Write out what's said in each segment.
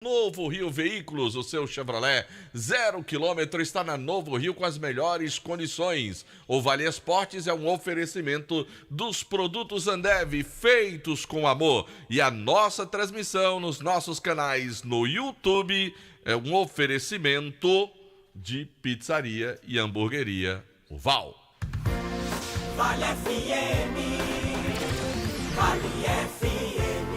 Novo Rio Veículos, o seu Chevrolet 0 km está na Novo Rio com as melhores condições. O Vale Esportes é um oferecimento dos produtos Ambev feitos com amor. E a nossa transmissão nos nossos canais no YouTube é um oferecimento de pizzaria e hamburgueria O Val. Vale FM, Vale FM.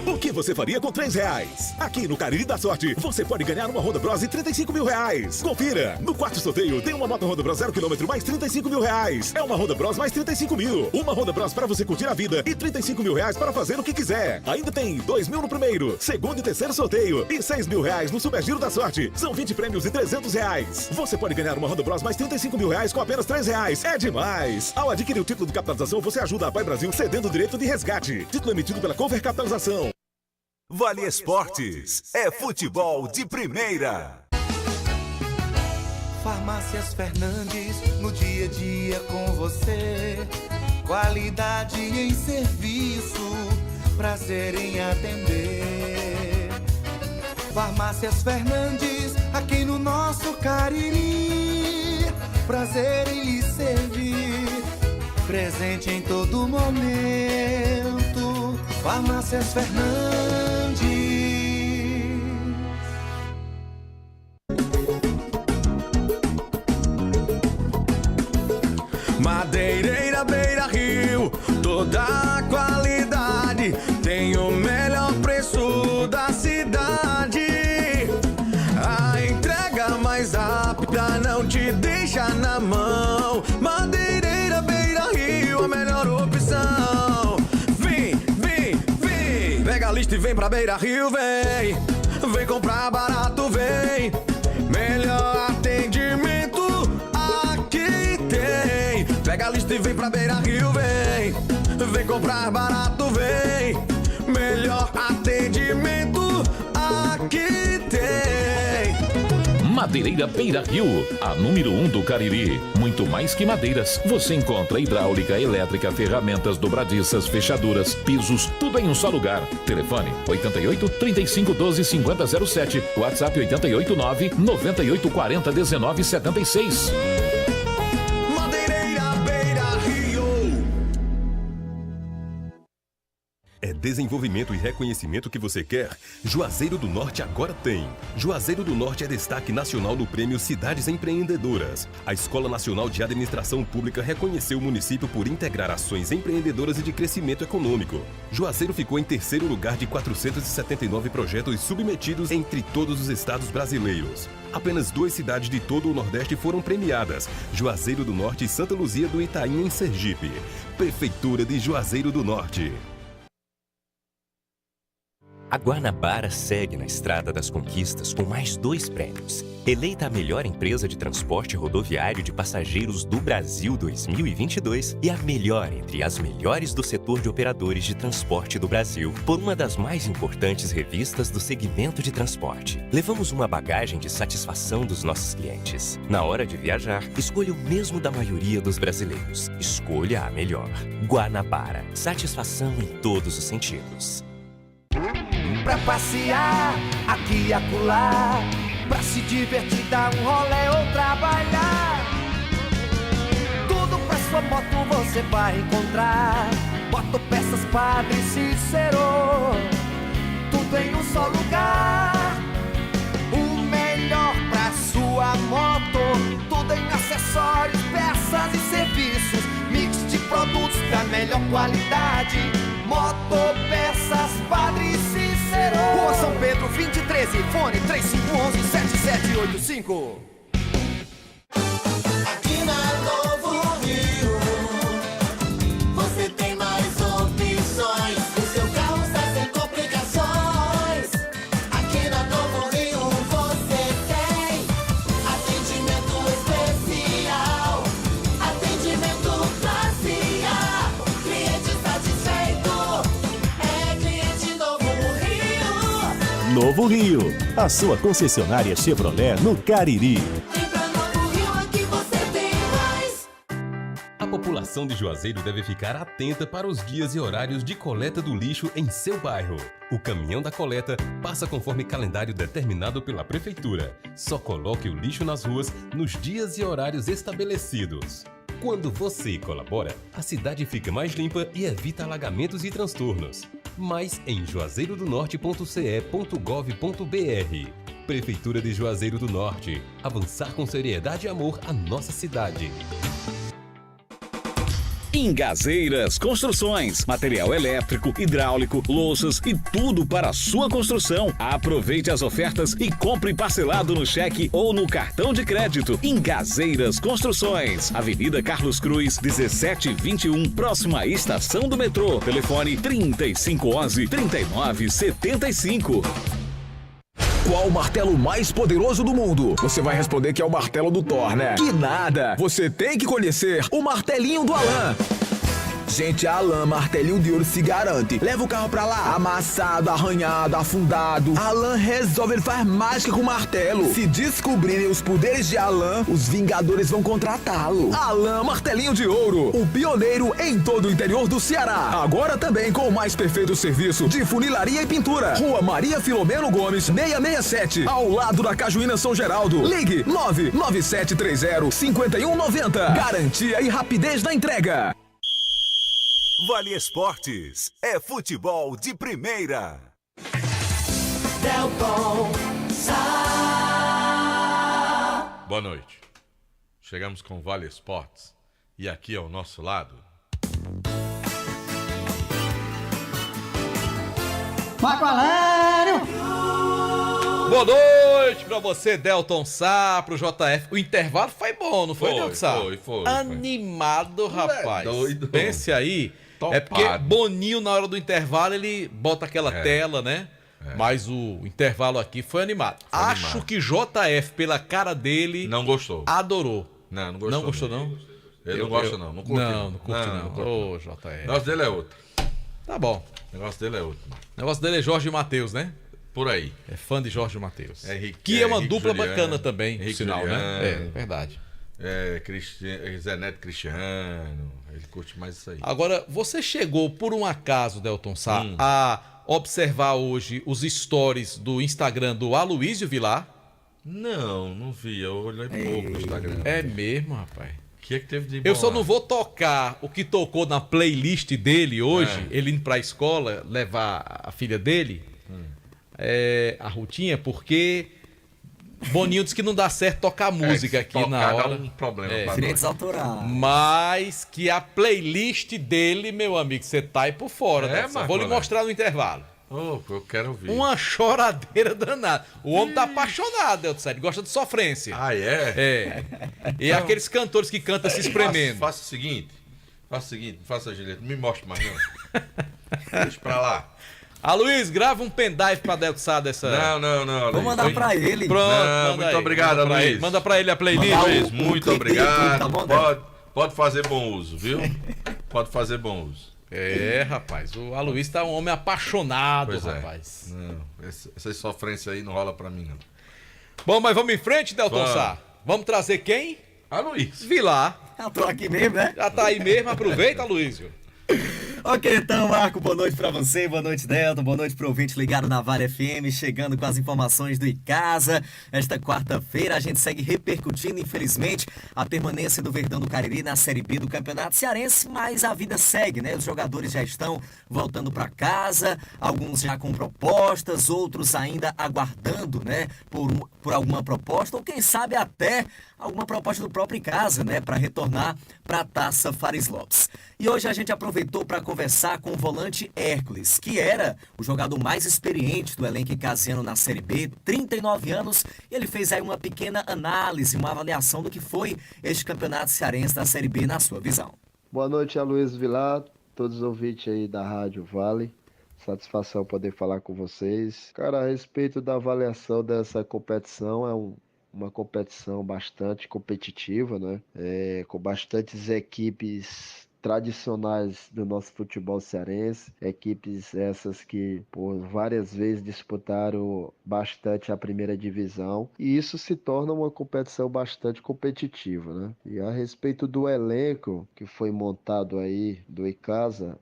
O que você faria com R$3? Aqui no Cariri da Sorte, você pode ganhar uma Honda Bros e R$35 mil. Confira! No quarto sorteio tem uma moto Honda Bros 0 km mais R$35 mil. É uma Honda Bros mais R$35 mil. Uma Honda Bros para você curtir a vida e R$35 mil para fazer o que quiser. Ainda tem R$2 mil no primeiro, segundo e terceiro sorteio e R$6 mil no Supergiro da Sorte. São 20 prêmios e R$300. Você pode ganhar uma Honda Bros mais R$35 mil com apenas R$3. É demais! Ao adquirir o título de capitalização, você ajuda a Pai Brasil cedendo o direito de resgate. Título emitido pela Cover Capitalização. Vale Esportes é futebol de primeira. Farmácias Fernandes, no dia a dia com você. Qualidade em serviço, prazer em atender. Farmácias Fernandes, aqui no nosso Cariri. Prazer em lhe servir, presente em todo momento. Farmácias Fernandes. Madeireira Beira Rio, toda a qualidade, tem o melhor preço da cidade. A entrega mais rápida não te deixa na mão. Madeireira Beira Rio, a melhor opção. Vem, vem, vem, pega a lista e vem pra Beira Rio, vem. Vem comprar barato, vem. Melhor atendimento aqui tem. Pega a lista e vem pra Beira Rio, vem. Vem comprar barato, vem. Melhor atendimento aqui tem. Madeireira Beira Rio, a número 1 do Cariri. Muito mais que madeiras, você encontra hidráulica, elétrica, ferramentas, dobradiças, fechaduras, pisos, tudo em um só lugar. Telefone 88 35 12 50 07, WhatsApp 889 98 40 19 76. É desenvolvimento e reconhecimento que você quer? Juazeiro do Norte agora tem. Juazeiro do Norte é destaque nacional no prêmio Cidades Empreendedoras. A Escola Nacional de Administração Pública reconheceu o município por integrar ações empreendedoras e de crescimento econômico. Juazeiro ficou em terceiro lugar de 479 projetos submetidos entre todos os estados brasileiros. Apenas 2 cidades de todo o Nordeste foram premiadas: Juazeiro do Norte e Santa Luzia do Itaim, em Sergipe. Prefeitura de Juazeiro do Norte. A Guanabara segue na estrada das conquistas com mais 2 prêmios. Eleita a melhor empresa de transporte rodoviário de passageiros do Brasil 2022 e a melhor entre as melhores do setor de operadores de transporte do Brasil por uma das mais importantes revistas do segmento de transporte. Levamos uma bagagem de satisfação dos nossos clientes. Na hora de viajar, escolha o mesmo da maioria dos brasileiros. Escolha a melhor. Guanabara. Satisfação em todos os sentidos. Pra passear aqui e acolá, pra se divertir, dar um rolê ou trabalhar. Tudo pra sua moto você vai encontrar. Motopeças Padre Cícero, tudo em um só lugar. O melhor pra sua moto, tudo em acessórios, peças e serviços. Mix de produtos da melhor qualidade. Motopeças Padre Cícero, Rua São Pedro 2013, fone 3511-7785. Aqui na Novo Rio, você tem mais opções. O seu carro está sem complicações. Aqui na Novo Rio você tem atendimento especial, atendimento classe A. Cliente satisfeito é cliente Novo Rio. Novo Rio, a sua concessionária Chevrolet no Cariri. Vem pra Novo Rio, aqui você tem mais. A população população de Juazeiro deve ficar atenta para os dias e horários de coleta do lixo em seu bairro. O caminhão da coleta passa conforme calendário determinado pela Prefeitura. Só coloque o lixo nas ruas nos dias e horários estabelecidos. Quando você colabora, a cidade fica mais limpa e evita alagamentos e transtornos. Mais em juazeirodonorte.ce.gov.br. Prefeitura de Juazeiro do Norte. Avançar com seriedade e amor à nossa cidade. Ingazeiras Construções, material elétrico, hidráulico, louças e tudo para a sua construção. Aproveite as ofertas e compre parcelado no cheque ou no cartão de crédito. Ingazeiras Construções, Avenida Carlos Cruz, 1721, próxima à estação do metrô. Telefone 3511-3975. Qual o martelo mais poderoso do mundo? Você vai responder que é o martelo do Thor, né? Que nada! Você tem que conhecer o martelinho do Alan. Gente, a Alan Martelinho de Ouro se garante. Leva o carro pra lá, amassado, arranhado, afundado. Alan resolve, ele faz mágica com o martelo. Se descobrirem os poderes de Alan, os Vingadores vão contratá-lo. Alan Martelinho de Ouro, o pioneiro em todo o interior do Ceará. Agora também com o mais perfeito serviço de funilaria e pintura. Rua Maria Filomeno Gomes, 667, ao lado da Cajuína São Geraldo. Ligue 99730-5190. Garantia e rapidez na entrega. Vale Esportes é futebol de primeira. Delton Sá. Boa noite. Chegamos com o Vale Esportes e aqui ao nosso lado... Marco Aurélio! Boa noite pra você, Delton Sá, pro JF. O intervalo foi bom, não foi, Delton Sá? Foi. Animado, rapaz. Doido. Pense aí. Topado. É porque Boninho, na hora do intervalo, ele bota aquela tela, né? Mas o intervalo aqui foi animado. Acho que JF, pela cara dele... Não gostou. Adorou. Não gostou. Não gostou, não? Ele não gosta, não. Não curte, não curte, não. Ô, JF. O negócio dele é outro. Tá bom. O negócio dele é outro. O negócio dele é Jorge Mateus, né? Por aí. É fã de Jorge Mateus. Que é uma dupla bacana também, por sinal, Juliano, né? É verdade. Zé Neto Cristiano, ele curte mais isso aí. Agora, você chegou, por um acaso, Delton Sá, a observar hoje os stories do Instagram do Aloysio Vilar? Não vi, eu olhei pouco no Instagram. É mesmo, rapaz? O que é que teve de bom? Eu só não vou tocar o que tocou na playlist dele hoje, ele indo pra escola levar a filha dele, a Rutinha, porque... Boninho disse que não dá certo tocar música aqui na hora. Dá um problema. Direitos autorais. Mas que a playlist dele, meu amigo, você tá aí por fora. Marco, vou lhe mostrar no intervalo. Eu quero ouvir. Uma choradeira danada. O homem tá apaixonado, Delton Sá, ele gosta de sofrência. Ah, é? E aqueles cantores que cantam se espremendo. Faça o seguinte, faça a Julieta, não me mostre mais não. Deixa pra lá. Aloysio, grava um pendrive pra Delton Sá dessa... Não. Vou mandar pra ele. Pronto, muito obrigado, Aloysio. Manda pra ele a playlist. Aloysio, muito obrigado. Tá bom, Pode fazer bom uso, viu? Pode fazer bom uso. Rapaz, o Aloysio tá um homem apaixonado, Pois é. rapaz. Não, essa sofrência aí não rola pra mim, não. Bom, mas vamos em frente, Delton Vamos. Sá. Vamos trazer quem? Aloysio. Vilar. Eu tô aqui mesmo, né? Já tá aí mesmo, aproveita, Aloysio. Ok, então, Marco, boa noite pra você, boa noite, Delton, boa noite pro ouvinte ligado na Vale FM, chegando com as informações do Icasa. Esta quarta-feira a gente segue repercutindo, infelizmente, a permanência do Verdão do Cariri na Série B do Campeonato Cearense, mas a vida segue, né? Os jogadores já estão voltando pra casa, alguns já com propostas, outros ainda aguardando, né, por alguma proposta, ou quem sabe até alguma proposta do próprio Icasa, né, para retornar para a Taça Fares Lopes. E hoje a gente aproveitou para conversar com o volante Hércules, que era o jogador mais experiente do elenco icasiano na Série B, 39 anos, e ele fez aí uma pequena análise, uma avaliação do que foi este campeonato cearense da Série B na sua visão. Boa noite, Aloysio Vilar, todos os ouvintes aí da Rádio Vale. Satisfação poder falar com vocês. Cara, a respeito da avaliação dessa competição, uma competição bastante competitiva, né? Com bastantes equipes tradicionais do nosso futebol cearense, equipes essas que por várias vezes disputaram bastante a primeira divisão, e isso se torna uma competição bastante competitiva, né? E a respeito do elenco que foi montado aí do Icasa,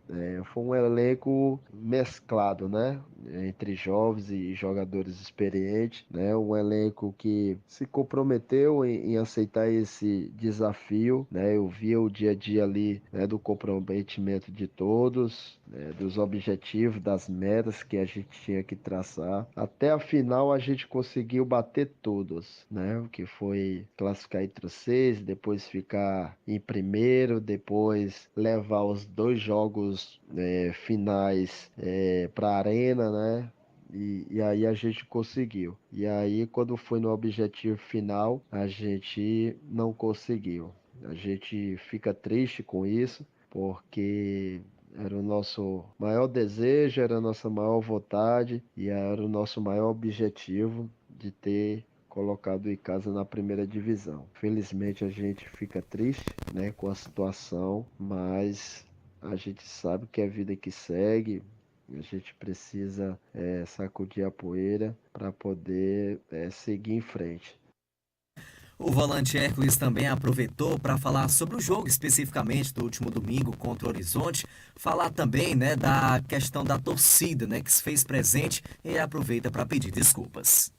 foi um elenco mesclado, né? Entre jovens e jogadores experientes, né? Um elenco que se comprometeu em aceitar esse desafio, né? Eu via o dia a dia ali, né, do comprometimento de todos, né, dos objetivos, das metas que a gente tinha que traçar. Até a final a gente conseguiu bater todos, né? O que foi classificar entre os 6, depois ficar em primeiro, depois levar os 2 jogos finais para a arena, né? E aí a gente conseguiu. E aí quando foi no objetivo final, a gente não conseguiu. A gente fica triste com isso, porque era o nosso maior desejo, era a nossa maior vontade e era o nosso maior objetivo de ter colocado o Icasa na primeira divisão. Felizmente a gente fica triste, né, com a situação, mas a gente sabe que é a vida que segue. A gente precisa sacudir a poeira para poder seguir em frente. O volante Hércules também aproveitou para falar sobre o jogo, especificamente do último domingo contra o Horizonte, falar também, né, da questão da torcida, né, que se fez presente, e aproveita para pedir desculpas.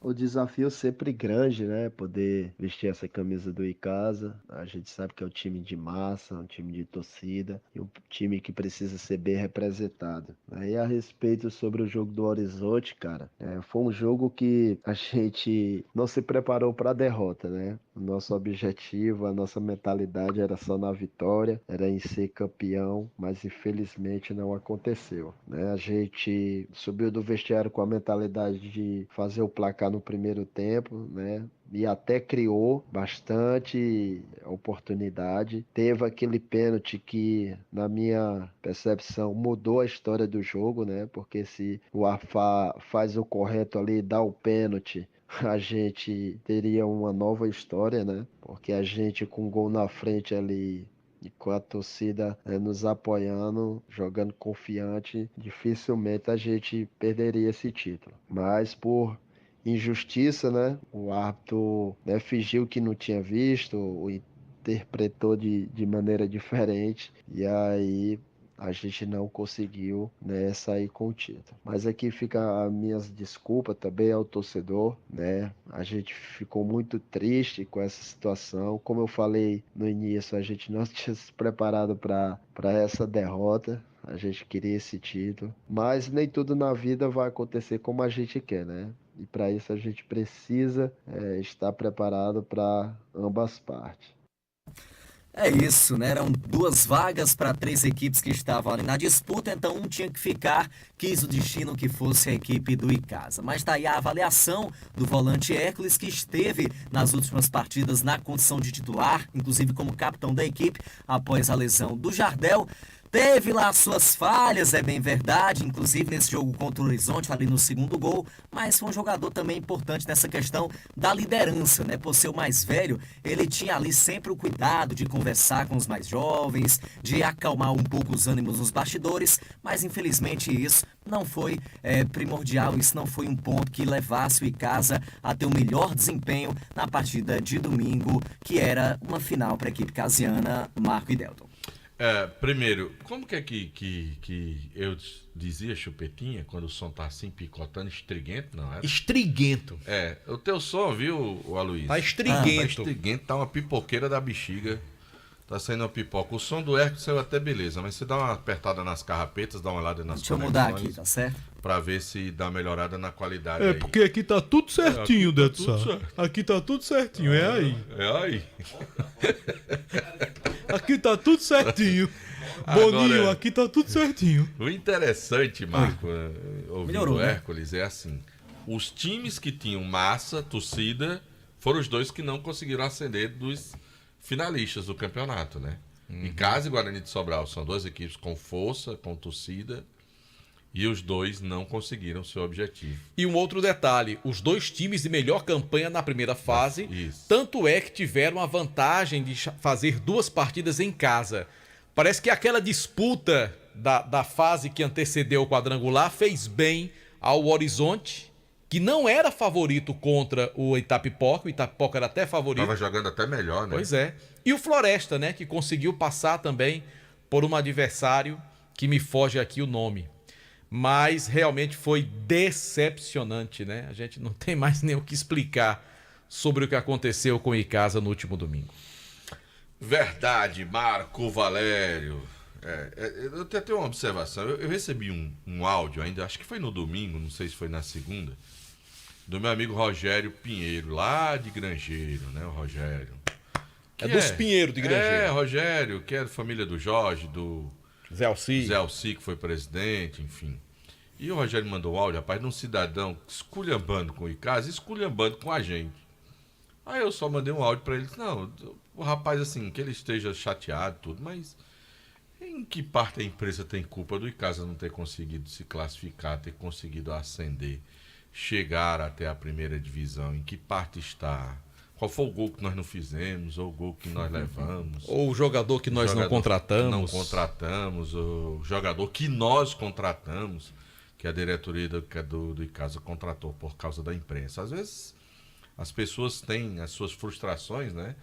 O desafio sempre grande, né? Poder vestir essa camisa do Icasa. A gente sabe que é um time de massa, um time de torcida e um time que precisa ser bem representado. E a respeito sobre o jogo do Horizonte, cara, foi um jogo que a gente não se preparou para a derrota, né? O nosso objetivo, a nossa mentalidade era só na vitória, era em ser campeão, mas infelizmente não aconteceu, né? A gente subiu do vestiário com a mentalidade de fazer o placar no primeiro tempo, né? E até criou bastante oportunidade. Teve aquele pênalti que, na minha percepção, mudou a história do jogo, né? Porque se o Afá faz o correto ali e dá o pênalti, a gente teria uma nova história, né? Porque a gente com gol na frente ali e com a torcida nos apoiando, jogando confiante, dificilmente a gente perderia esse título. Mas por injustiça, né? O árbitro, né, fingiu que não tinha visto, ou interpretou de maneira diferente, e aí a gente não conseguiu, né, sair com o título. Mas aqui fica as minhas desculpas também ao torcedor, né? A gente ficou muito triste com essa situação. Como eu falei no início, a gente não tinha se preparado para essa derrota. A gente queria esse título, mas nem tudo na vida vai acontecer como a gente quer, né? E para isso a gente precisa estar preparado para ambas partes. É isso, né? Eram 2 vagas para 3 equipes que estavam ali na disputa, então um tinha que ficar, quis o destino que fosse a equipe do Icasa. Mas tá aí a avaliação do volante Hércules, que esteve nas últimas partidas na condição de titular, inclusive como capitão da equipe, após a lesão do Jardel. Teve lá suas falhas, é bem verdade, inclusive nesse jogo contra o Horizonte, ali no segundo gol, mas foi um jogador também importante nessa questão da liderança, né? Por ser o mais velho, ele tinha ali sempre o cuidado de conversar com os mais jovens, de acalmar um pouco os ânimos nos bastidores, mas infelizmente isso não foi primordial, isso não foi um ponto que levasse o Icasa a ter o melhor desempenho na partida de domingo, que era uma final para a equipe casiana, Marco e Delton. Primeiro, como que é que eu dizia chupetinha quando o som tá assim picotando, estriguento, não era? Estriguento. O teu som, viu, Aloysio? Tá estriguento. Tá estriguento, tá uma pipoqueira da bexiga. Tá saindo uma pipoca. O som do Hércules saiu até beleza, mas você dá uma apertada nas carrapetas, dá uma olhada nas Deixa eu mudar aqui, tá certo? Pra ver se dá uma melhorada na qualidade aí. Porque aqui tá tudo certinho, Dedson. Aqui tá tudo certinho, é aí. É aí. Aqui tá tudo certinho. Boninho, aqui tá tudo certinho. O interessante, Marco, ouvindo Melhorou, o né? Hércules, é assim. Os times que tinham massa, torcida, foram os 2 que não conseguiram ascender dos finalistas do campeonato, né? Icasa e Guarani de Sobral são 2 equipes com força, com torcida, e os 2 não conseguiram seu objetivo. E um outro detalhe, os 2 times de melhor campanha na primeira fase, tanto é que tiveram a vantagem de fazer 2 partidas em casa. Parece que aquela disputa da fase que antecedeu o quadrangular fez bem ao Horizonte, que não era favorito contra o Itapipoca. O Itapipoca era até favorito. Tava jogando até melhor, né? Pois é. E o Floresta, né, que conseguiu passar também por um adversário que me foge aqui o nome. Mas realmente foi decepcionante, né? A gente não tem mais nem o que explicar sobre o que aconteceu com o Icasa no último domingo. Verdade, Marco Valério. Eu tenho uma observação. Eu recebi um áudio ainda, acho que foi no domingo, não sei se foi na segunda, do meu amigo Rogério Pinheiro, lá de Grangeiro, né? O Rogério. É dos Pinheiro de Grangeiro. Rogério, que é da família do Jorge, do Zé Alci, que foi presidente, enfim. E o Rogério mandou um áudio, rapaz, de um cidadão esculhambando com o Icasa, esculhambando com a gente. Aí eu só mandei um áudio pra ele, não, o rapaz, assim, que ele esteja chateado e tudo, mas em que parte a empresa tem culpa do Icasa não ter conseguido se classificar, ter conseguido ascender, chegar até a primeira divisão? Em que parte está? Qual foi o gol que nós não fizemos, ou o gol que nós levamos? Ou o jogador que nós não contratamos. Não contratamos, o jogador que nós contratamos, que a diretoria do Icasa contratou por causa da imprensa. Às vezes as pessoas têm as suas frustrações, né?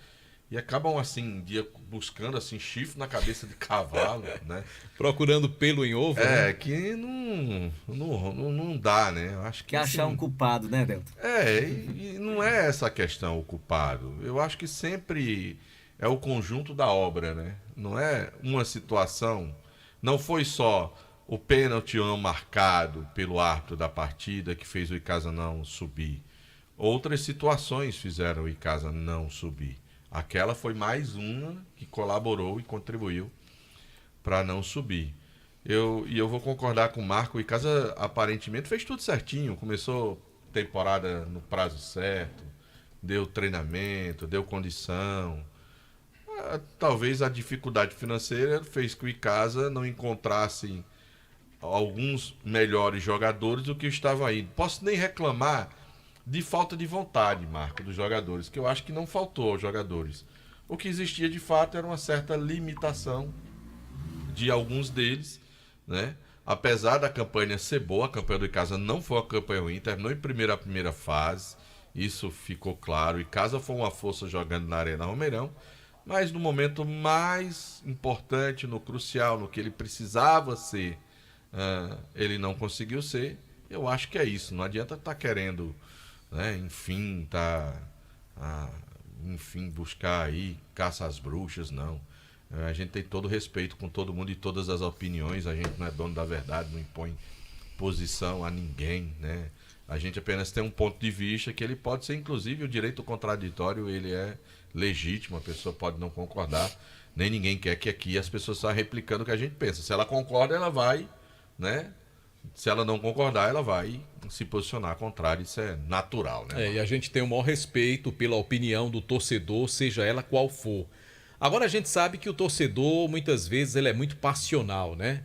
E acabam, assim, um dia buscando, assim, chifre na cabeça de cavalo, né? Procurando pelo em ovo, né? Que não dá, né? Eu acho que achar um culpado, né, Delton? E não é essa a questão, o culpado. Eu acho que sempre é o conjunto da obra, né? Não é uma situação, não foi só o pênalti não marcado pelo árbitro da partida que fez o Icasa não subir. Outras situações fizeram o Icasa não subir. Aquela foi mais uma que colaborou e contribuiu para não subir. Eu vou concordar com o Marco. O Icasa aparentemente fez tudo certinho. Começou temporada no prazo certo, deu treinamento, deu condição. Talvez a dificuldade financeira fez que o Icasa não encontrasse alguns melhores jogadores do que estavam aí. Posso nem reclamar de falta de vontade, Marco, dos jogadores, que eu acho que não faltou aos jogadores. O que existia de fato era uma certa limitação de alguns deles, né? Apesar da campanha ser boa, a campanha do Icasa não foi uma campanha ruim, terminou em primeira fase, isso ficou claro. O Icasa foi uma força jogando na Arena Romeirão, mas no momento mais importante, no crucial, no que ele precisava ser, ele não conseguiu ser. Eu acho que é isso, não adianta estar querendo, né, enfim, buscar aí caça às bruxas, não. A gente tem todo respeito com todo mundo e todas as opiniões, a gente não é dono da verdade, não impõe posição a ninguém, né? A gente apenas tem um ponto de vista que ele pode ser, inclusive, o direito contraditório, ele é legítimo, a pessoa pode não concordar, nem ninguém quer que aqui as pessoas saiam replicando o que a gente pensa. Se ela concorda, ela vai, né? Se ela não concordar, ela vai se posicionar contrário, isso é natural, né? E a gente tem o maior respeito pela opinião do torcedor, seja ela qual for. Agora a gente sabe que o torcedor, muitas vezes, ele é muito passional, né?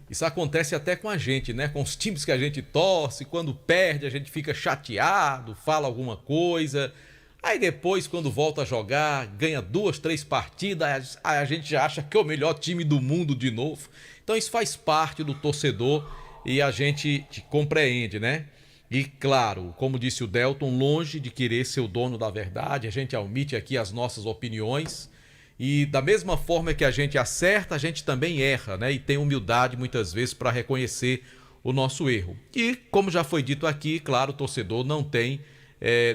Isso acontece até com a gente, né? Com os times que a gente torce, quando perde a gente fica chateado, fala alguma coisa. Aí depois, quando volta a jogar, ganha 2, 3 partidas, aí a gente já acha que é o melhor time do mundo de novo. Então isso faz parte do torcedor e a gente compreende, né? E claro, como disse o Delton, longe de querer ser o dono da verdade, a gente omite aqui as nossas opiniões. E da mesma forma que a gente acerta, a gente também erra, né? E tem humildade muitas vezes para reconhecer o nosso erro. E como já foi dito aqui, claro, o torcedor não tem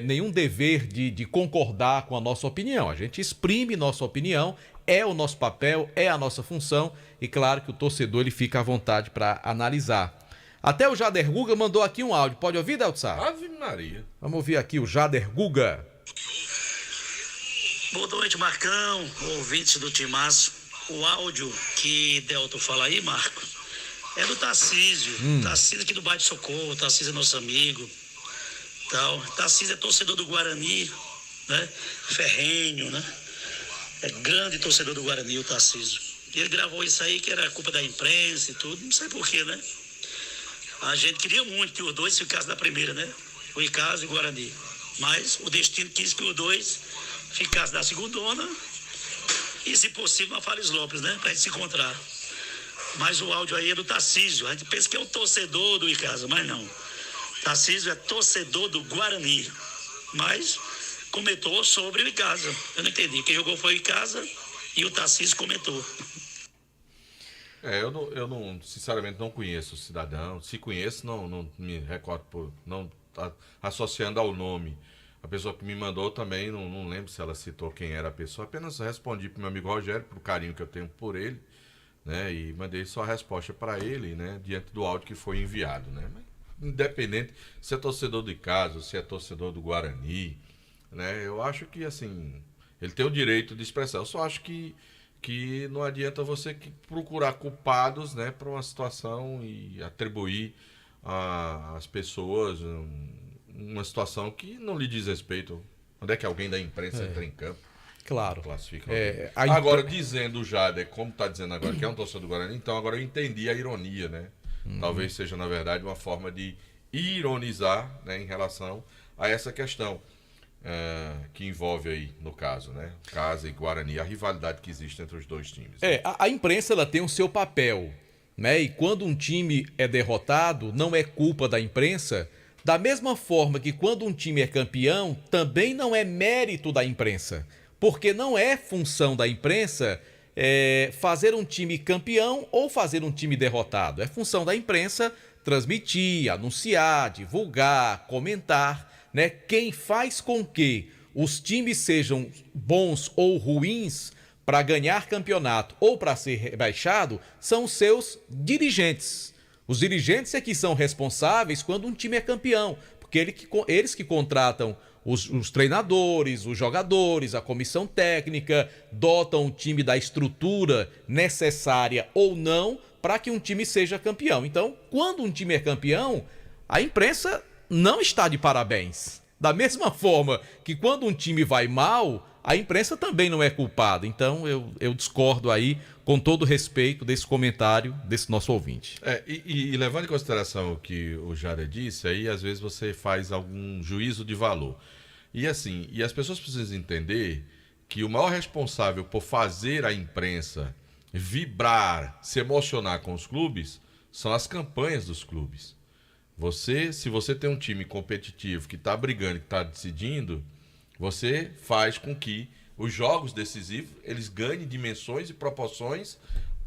nenhum dever de concordar com a nossa opinião. A gente exprime nossa opinião, é o nosso papel, é a nossa função. E claro que o torcedor ele fica à vontade para analisar. Até o Jader Guga mandou aqui um áudio. Pode ouvir, Delton Sá? Ave Maria. Vamos ouvir aqui o Jader Guga. Boa noite, Marcão, ouvintes do Timaço. O áudio que Delton fala aí, Marco, é do Tarcísio. Tarcísio aqui do bairro de Socorro, Tarcísio é nosso amigo. Tarcísio é torcedor do Guarani, né? Ferrenho, né? É grande torcedor do Guarani, o Tarcísio. Ele gravou isso aí, que era culpa da imprensa e tudo, não sei porquê, né? A gente queria muito que os dois ficassem na primeira, né? O Icasa e o Guarani. Mas o destino quis que os dois ficasse na segundona e, se possível, na Fares Lopes, né? Pra gente se encontrar. Mas o áudio aí é do Tarcísio. A gente pensa que é um torcedor do Icasa, mas não. Tarcísio é torcedor do Guarani. Mas comentou sobre o Icasa. Eu não entendi. Quem jogou foi o Icasa e o Tarcísio comentou. Eu não, sinceramente, não conheço o cidadão. Se conheço, não me recordo por não associando ao nome. A pessoa que me mandou também, não lembro se ela citou quem era a pessoa. Apenas respondi para o meu amigo Rogério, pro carinho que eu tenho por ele, né? E mandei só a resposta para ele, né? Diante do áudio que foi enviado, né? Mas, independente se é torcedor do Icasa, se é torcedor do Guarani, né? Eu acho que, assim, ele tem o direito de expressar. Eu só acho que não adianta você procurar culpados, né, para uma situação e atribuir às pessoas uma situação que não lhe diz respeito. Onde é que alguém da imprensa entra em campo? Claro. Classifica agora, dizendo o Jader, como está dizendo agora, que é um torcedor do Guarani, então agora eu entendi a ironia, né? Talvez seja, na verdade, uma forma de ironizar, né, em relação a essa questão. Que envolve aí, no caso, né? Casa e Guarani, a rivalidade que existe entre os dois times. A imprensa, ela tem o seu papel, né? E quando um time é derrotado, não é culpa da imprensa. Da mesma forma que quando um time é campeão, também não é mérito da imprensa. Porque não é função da imprensa fazer um time campeão ou fazer um time derrotado. É função da imprensa transmitir, anunciar, divulgar, comentar, né? Quem faz com que os times sejam bons ou ruins para ganhar campeonato ou para ser rebaixado são os seus dirigentes. Os dirigentes é que são responsáveis quando um time é campeão, porque eles que contratam os treinadores, os jogadores, a comissão técnica, dotam o time da estrutura necessária ou não para que um time seja campeão. Então, quando um time é campeão, a imprensa não está de parabéns. Da mesma forma que quando um time vai mal, a imprensa também não é culpada. Então eu discordo aí, com todo respeito, desse comentário desse nosso ouvinte. E levando em consideração o que o Jader disse, aí às vezes você faz algum juízo de valor. E assim, as pessoas precisam entender que o maior responsável por fazer a imprensa vibrar, se emocionar com os clubes, são as campanhas dos clubes. Se você tem um time competitivo que está brigando, que está decidindo, você faz com que os jogos decisivos eles ganhem dimensões e proporções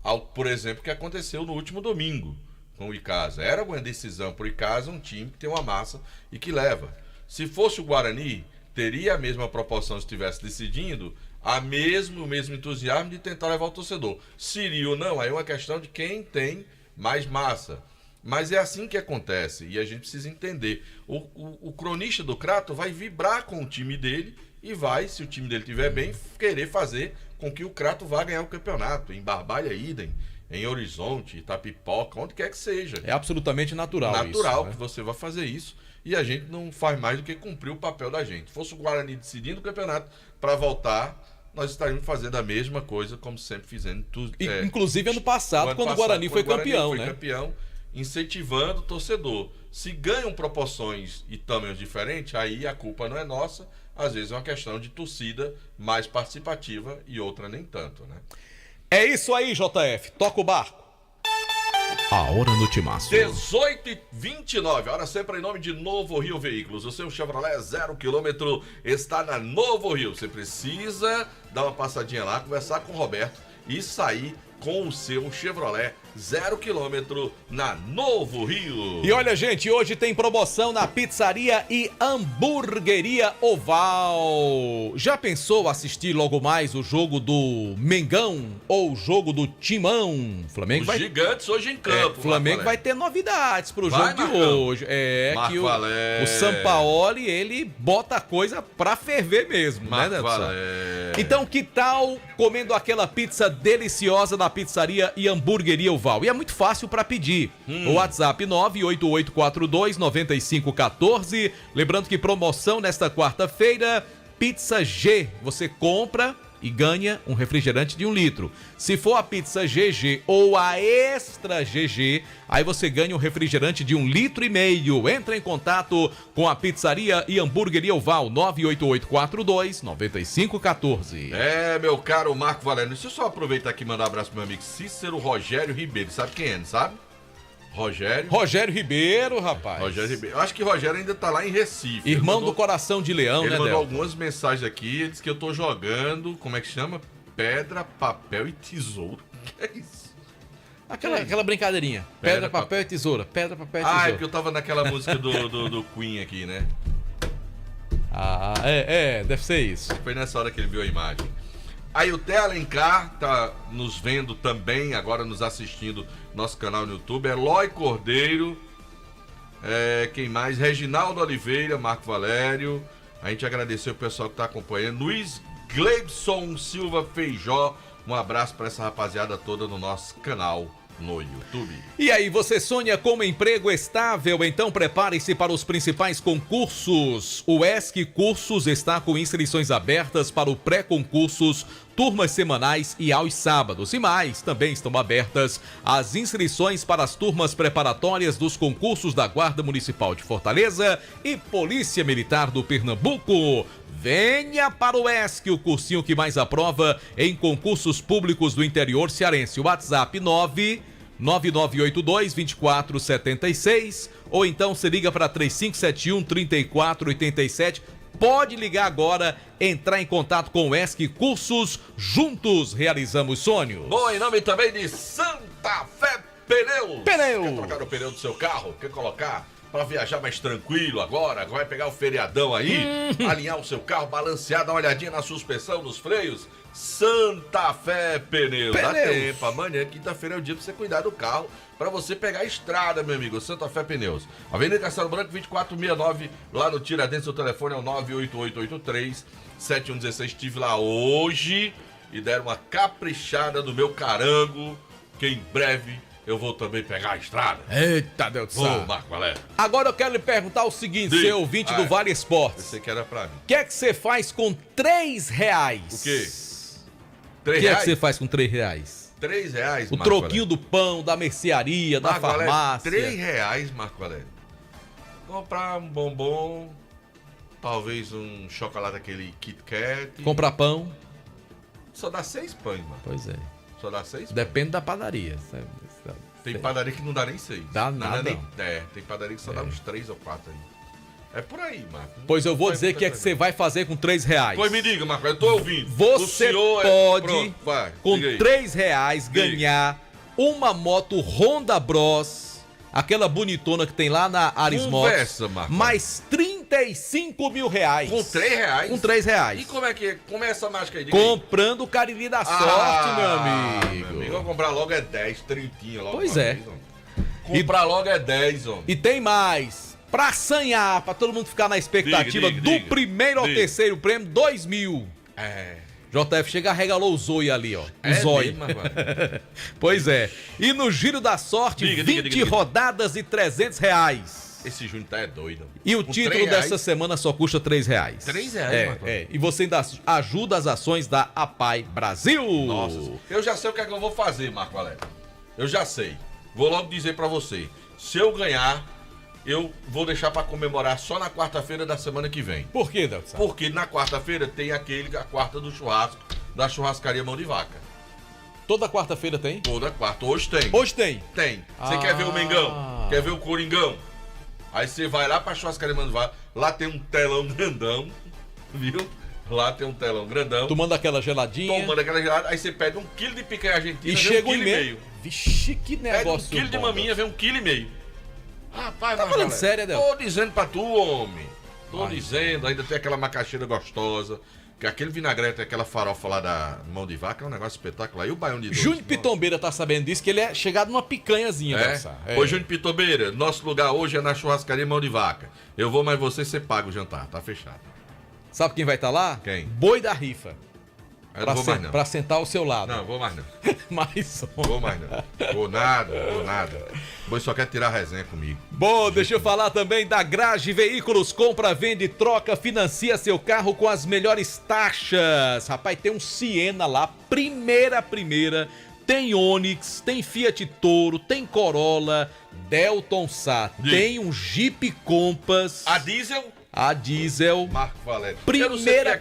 ao, por exemplo, que aconteceu no último domingo com o Icasa. Era uma decisão para o Icasa, um time que tem uma massa e que leva. Se fosse o Guarani, teria a mesma proporção se estivesse decidindo, o mesmo entusiasmo de tentar levar o torcedor. Seria ou não, aí é uma questão de quem tem mais massa. Mas é assim que acontece e a gente precisa entender. O cronista do Crato vai vibrar com o time dele e vai, se o time dele estiver bem, querer fazer com que o Crato vá ganhar o campeonato. Em Barbalha, idem, em Horizonte, Itapipoca, onde quer que seja. É absolutamente natural isso, Natural né? que você vai fazer isso e a gente não faz mais do que cumprir o papel da gente. Se fosse o Guarani decidindo o campeonato para voltar, nós estaríamos fazendo a mesma coisa como sempre fizemos. Inclusive ano passado, quando o Guarani foi campeão, né? Incentivando o torcedor. Se ganham proporções e tamanhos diferentes, aí a culpa não é nossa. Às vezes é uma questão de torcida mais participativa e outra nem tanto, né? É isso aí, JF. Toca o barco. A hora no Timaço. 18h29. Hora sempre em nome de Novo Rio Veículos. O seu Chevrolet 0 km está na Novo Rio. Você precisa dar uma passadinha lá, conversar com o Roberto e sair com o seu Chevrolet 0 km na Novo Rio. E olha, gente, hoje tem promoção na Pizzaria e Hamburgueria Oval. Já pensou assistir logo mais o jogo do Mengão ou o jogo do Timão? Flamengo Os gigantes hoje em campo. Flamengo vai ter novidades pro jogo de hoje. Que o Sampaoli, ele bota a coisa pra ferver mesmo, né, Nelson? Então, que tal comendo aquela pizza deliciosa da Pizzaria e Hamburgueria Oval? E é muito fácil para pedir. O WhatsApp 988429514. Lembrando que promoção nesta quarta-feira, Pizza G. Você compra e ganha um refrigerante de 1 litro. Se for a pizza GG ou a Extra GG, aí você ganha um refrigerante de 1,5 litro. Entra em contato com a Pizzaria e Hamburgueria Oval, 98842-9514. É, meu caro Marco Valério, deixa eu só aproveitar aqui e mandar um abraço pro meu amigo Cícero Rogério Ribeiro. Sabe quem é, não sabe? Rogério Ribeiro, rapaz. Rogério Ribeiro. Eu acho que o Rogério ainda tá lá em Recife. Irmão do Coração de Leão, ele né, mandou Delta? algumas mensagens aqui, ele disse que eu tô jogando, como é que chama? Pedra, papel e tesoura. Que é isso? Aquela brincadeirinha. Pedra, papel e tesoura. Pedra, papel e tesoura. Ah, é porque eu tava naquela música do Queen aqui, né? Ah, deve ser isso. Foi nessa hora que ele viu a imagem. Aí o Té Alencar tá nos vendo também, agora nos assistindo nosso canal no YouTube. Eloy Cordeiro. Quem mais? Reginaldo Oliveira, Marco Valério. A gente agradeceu o pessoal que tá acompanhando. Luiz Gleibson Silva Feijó. Um abraço para essa rapaziada toda no nosso canal no YouTube. E aí, você sonha com um emprego estável? Então prepare-se para os principais concursos. O ESC Cursos está com inscrições abertas para o pré-concursos, turmas semanais e aos sábados. E mais, também estão abertas as inscrições para as turmas preparatórias dos concursos da Guarda Municipal de Fortaleza e Polícia Militar do Pernambuco. Venha para o ESC, o cursinho que mais aprova em concursos públicos do interior cearense. O WhatsApp 99982-2476 ou então se liga para 3571-3487. Pode ligar agora, entrar em contato com o ESC Cursos. Juntos realizamos sonhos. Bom, em nome também de Santa Fé Pneus. Quer trocar o pneu do seu carro? Quer colocar para viajar mais tranquilo agora? Vai pegar o feriadão aí, alinhar o seu carro, balancear, dar uma olhadinha na suspensão, nos freios? Santa Fé Pneus. Dá tempo, amanhã, quinta-feira, é o dia para você cuidar do carro, para você pegar a estrada, meu amigo. Santa Fé Pneus. Avenida Castelo Branco, 2469, lá no Tiradentes. O telefone é o 98883-7116. Estive lá hoje e deram uma caprichada no meu carango, que em breve eu vou também pegar a estrada. Eita, Deus do céu. Ô, Marco Valério. Agora eu quero lhe perguntar o seguinte, seu ouvinte do Vale Esportes. Você que era pra mim. O que é que você faz com R$3? O quê? O que é que você faz com R$3? R$3, O troquinho do pão, da mercearia, da farmácia. R$3, Marco Valério. Comprar um bombom, talvez um chocolate, aquele Kit Kat. Comprar pão. Só dá 6 pães, mano. Pois é. Só dá 6 pães. Depende da padaria. Tem padaria que não dá nem 6. Dá nada. Tem padaria que só dá uns 3 ou 4 aí. É por aí, Marco. Pois eu vou dizer o que é que você vai fazer com R$3. Pois me diga, Marco, eu tô ouvindo. Você pode, Pronto, vai, com diga aí. R$3, ganhar uma moto Honda Bros, aquela bonitona que tem lá na Ares Conversa, Motos, Marco. mais R$35 mil. Com R$3? Com R$3. E como é que é essa mágica aí? Comprando o Cariri da Sorte, meu amigo. Meu amigo, eu comprar logo é 10, 30 logo. Pois é. Comprar logo é 10, homem. E tem mais. Pra assanhar, pra todo mundo ficar na expectativa do primeiro ao terceiro prêmio, 2 mil. JF chega, regalou o zóio ali, ó. O zóio. Pois é. E no Giro da Sorte, 20 rodadas e R$300. Esse Júnior tá doido. E o título dessa semana só custa R$3. R$3, Marco. E você ainda ajuda as ações da APAI Brasil. Nossa, eu já sei o que é que eu vou fazer, Marco Valério. Eu já sei. Vou logo dizer pra você. Se eu ganhar, eu vou deixar pra comemorar só na quarta-feira da semana que vem. Por quê, Delson? Porque na quarta-feira tem a quarta do churrasco da churrascaria Mão de Vaca. Toda quarta-feira tem? Toda quarta. Hoje tem. Hoje tem? Tem. Você quer ver o Mengão? Quer ver o Coringão? Aí você vai lá pra churrascaria Mão de Vaca. Lá tem um telão grandão, viu? Lá tem um telão grandão. Tomando aquela geladinha. Tomando aquela gelada. Aí você pede 1 quilo de picanha argentina. E chega 1,5 kg. Vixe, que negócio. Pede 1 quilo de maminha, vem 1,5 kg. Rapaz, tá falando sério, Adel? Tô dizendo pra tu, homem. Tô dizendo, ainda tem aquela macaxeira gostosa. Que aquele vinagrete, aquela farofa lá da Mão de Vaca é um negócio espetacular. E o baião de doce? Júnior Pitombeira tá sabendo disso, que ele é chegado numa picanhazinha. Ô, Júnior Pitombeira, nosso lugar hoje é na churrascaria Mão de Vaca. Eu vou, mas você paga o jantar, tá fechado. Sabe quem vai estar lá? Quem? Boi da Rifa. Eu não vou mais não. Pra sentar ao seu lado. Não, vou mais não. Mais um. Vou mais não. Vou nada. Pois só quer tirar resenha comigo. Bom, deixa eu falar também da Grage Veículos. Compra, vende, troca, financia seu carro com as melhores taxas. Rapaz, tem um Siena lá, primeira. Tem Onix, tem Fiat Toro, tem Corolla, Delton Sá, tem um Jeep Compass. A diesel. Marco Valério. Primeira.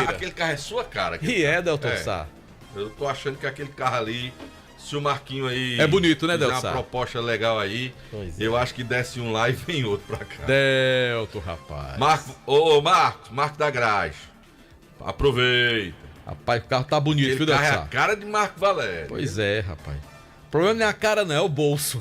Aquele carro é sua cara. E é, Delton Sá. Eu tô achando que aquele carro ali, se o Marquinho aí... É bonito, né, Delton Sá? Sá? Uma proposta legal aí, eu acho que desce um lá e vem outro pra cá. Delton, rapaz. Marco da Grage. Aproveita. Rapaz, o carro tá bonito, viu, Delton Sá? É Sá? a cara de Marco Valério. Pois é, rapaz. O problema não é a cara, não, é o bolso.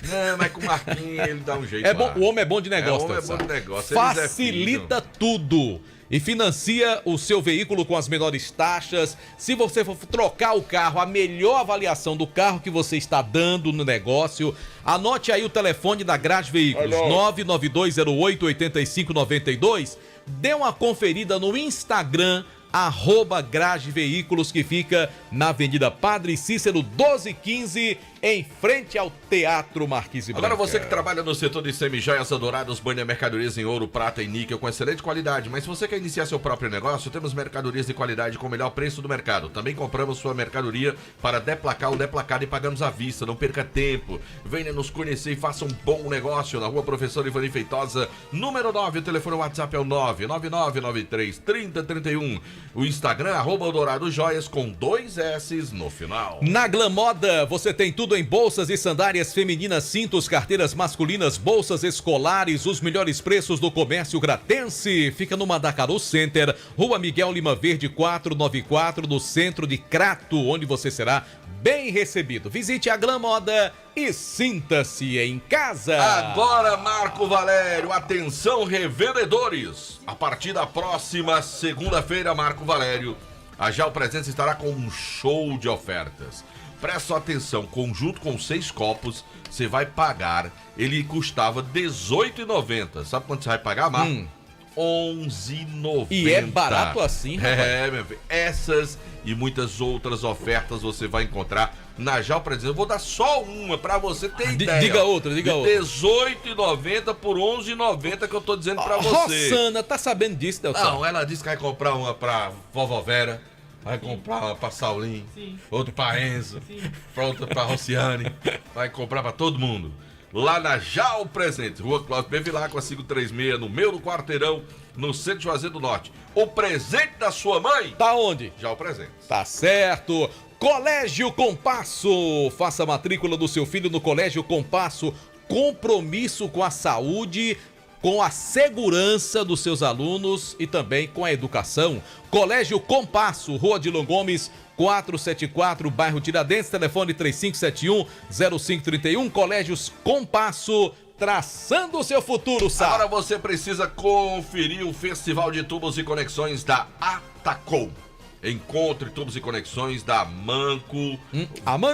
Não, mas com o Marquinhos ele dá um jeito. É bom, o homem é bom de negócio, o homem é bom de negócio. Facilita tudo. E financia o seu veículo com as menores taxas. Se você for trocar o carro, a melhor avaliação do carro que você está dando no negócio. Anote aí o telefone da Grage Veículos, 99208-8592. Dê uma conferida no Instagram, @Grage Veículos, que fica na Avenida Padre Cícero 1215, em frente ao Teatro Marquise de Branca. Agora você que trabalha no setor de semijoias dourados, banha mercadorias em ouro, prata e níquel com excelente qualidade, mas se você quer iniciar seu próprio negócio, temos mercadorias de qualidade com o melhor preço do mercado. Também compramos sua mercadoria para deplacar ou deplacado e pagamos à vista. Não perca tempo. Venha nos conhecer e faça um bom negócio na Rua Professor Ivani Feitosa, número 9. O telefone WhatsApp é o 999933031. O Instagram, @Eldorado Joias, com 2 S's no final. Na Glam Moda, você tem tudo em bolsas e sandálias femininas, cintos, carteiras masculinas, bolsas escolares, os melhores preços do comércio gratense. Fica no Mandacaru Center, Rua Miguel Lima Verde 494, no centro de Crato, onde você será bem recebido. Visite a Glam Moda e sinta-se em casa. Agora, Marco Valério, atenção revendedores. A partir da próxima segunda-feira, Marco Valério, a Jal Presença estará com um show de ofertas. Presta atenção, conjunto com 6 copos, você vai pagar, ele custava R$18,90. Sabe quanto você vai pagar, Marco? R$11,90. E é barato assim, rapaz? É, meu filho. Essas e muitas outras ofertas você vai encontrar na Jal Presença. Eu vou dar só uma pra você ter ideia. Diga outra. R$18,90 por R$11,90 que eu tô dizendo pra você. Rossana, tá sabendo disso, Delson? Não, ela disse que vai comprar uma pra Vovó Vera. Vai comprar uma pra Saulinho, outra pra Enzo, outra pra Rociane, vai comprar pra todo mundo. Lá na Jal Presentes, Rua Cláudio Bevilacqua, 536, no meio do quarteirão, no centro de Juazeiro do Norte. O presente da sua mãe... Tá onde? Jal Presentes. Tá certo. Colégio Compasso. Faça a matrícula do seu filho no Colégio Compasso. Compromisso com a saúde, com a segurança dos seus alunos e também com a educação. Colégio Compasso, Rua Dilon Gomes, 474, bairro Tiradentes, telefone 3571-0531. Colégios Compasso, traçando o seu futuro, sabe? Agora você precisa conferir o Festival de Tubos e Conexões da Atacom. Encontre tubos e conexões da Manco,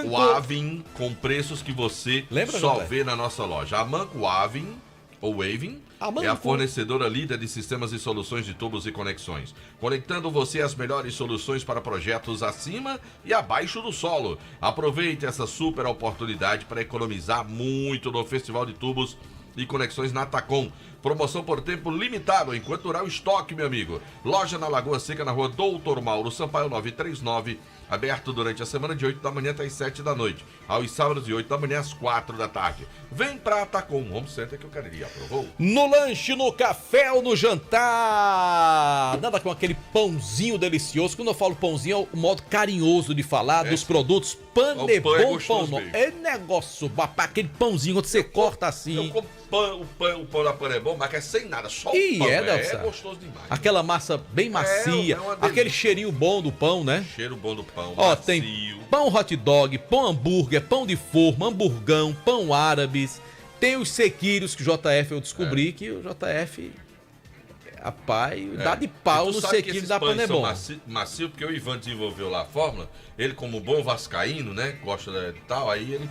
o Avin, com preços que você só vê na nossa loja. A Manco Avin, ou Waving, é a fornecedora líder de sistemas e soluções de tubos e conexões, conectando você às melhores soluções para projetos acima e abaixo do solo. Aproveite essa super oportunidade para economizar muito no Festival de Tubos e Conexões na Atacom. Promoção por tempo limitado, enquanto durar o estoque, meu amigo. Loja na Lagoa Seca, na Rua Doutor Mauro Sampaio 939, aberto durante a semana de 8 da manhã até as 7 da noite. Aos sábados de 8 da manhã às 4 da tarde. Vem pra Atacom Home Center que eu queria. Aprovou? No lanche, no café ou no jantar. Nada com aquele pãozinho delicioso. Quando eu falo pãozinho, é o modo carinhoso de falar dos produtos Panebon Pão Nosso. É negócio, aquele pãozinho quando você corta assim. Eu como o pão da Panebon, mas é sem nada, só o pão. É gostoso demais. Aquela massa bem macia, aquele cheirinho bom do pão, né? Cheiro bom do pão, ó, macio. Tem pão hot dog, pão hambúrguer, pão de forma, hamburgão, pão árabes. Tem os sequilhos que o JF eu descobri que o JF, rapaz, dá de pau no sequilho da Panebon. Macio, porque o Ivan desenvolveu lá a fórmula, ele como bom vascaíno, né, gosta de tal, aí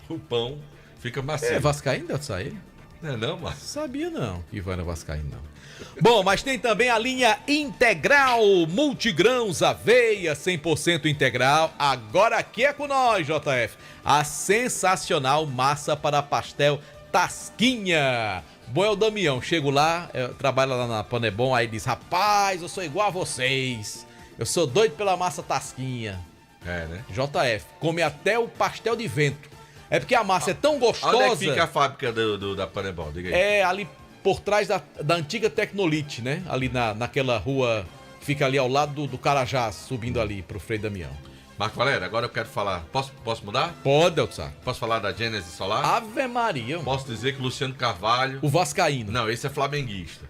o pão fica macio. É vascaíno, deve sair? Não é não, Marco? Sabia não que Ivana Vascaíno não. Bom, mas tem também a linha Integral, multigrãos, aveia 100% integral. Agora aqui é com nós, JF. A sensacional massa para pastel Tasquinha. Bom é o Damião, chego lá, trabalho lá na Panebon, aí diz, rapaz, eu sou igual a vocês. Eu sou doido pela massa Tasquinha. É, né? JF, come até o pastel de vento. É porque a massa é tão gostosa... Onde é que fica a fábrica da Panebon? Diga aí. É ali por trás da antiga Tecnolite, né? Ali naquela rua que fica ali ao lado do Carajás, subindo ali pro Frei Damião. Marco Valério, agora eu quero falar. Posso mudar? Pode, Eltsar. Posso falar da Gênesis Solar? Ave Maria. Posso dizer que o Luciano Carvalho... O vascaíno. Não, esse é flamenguista.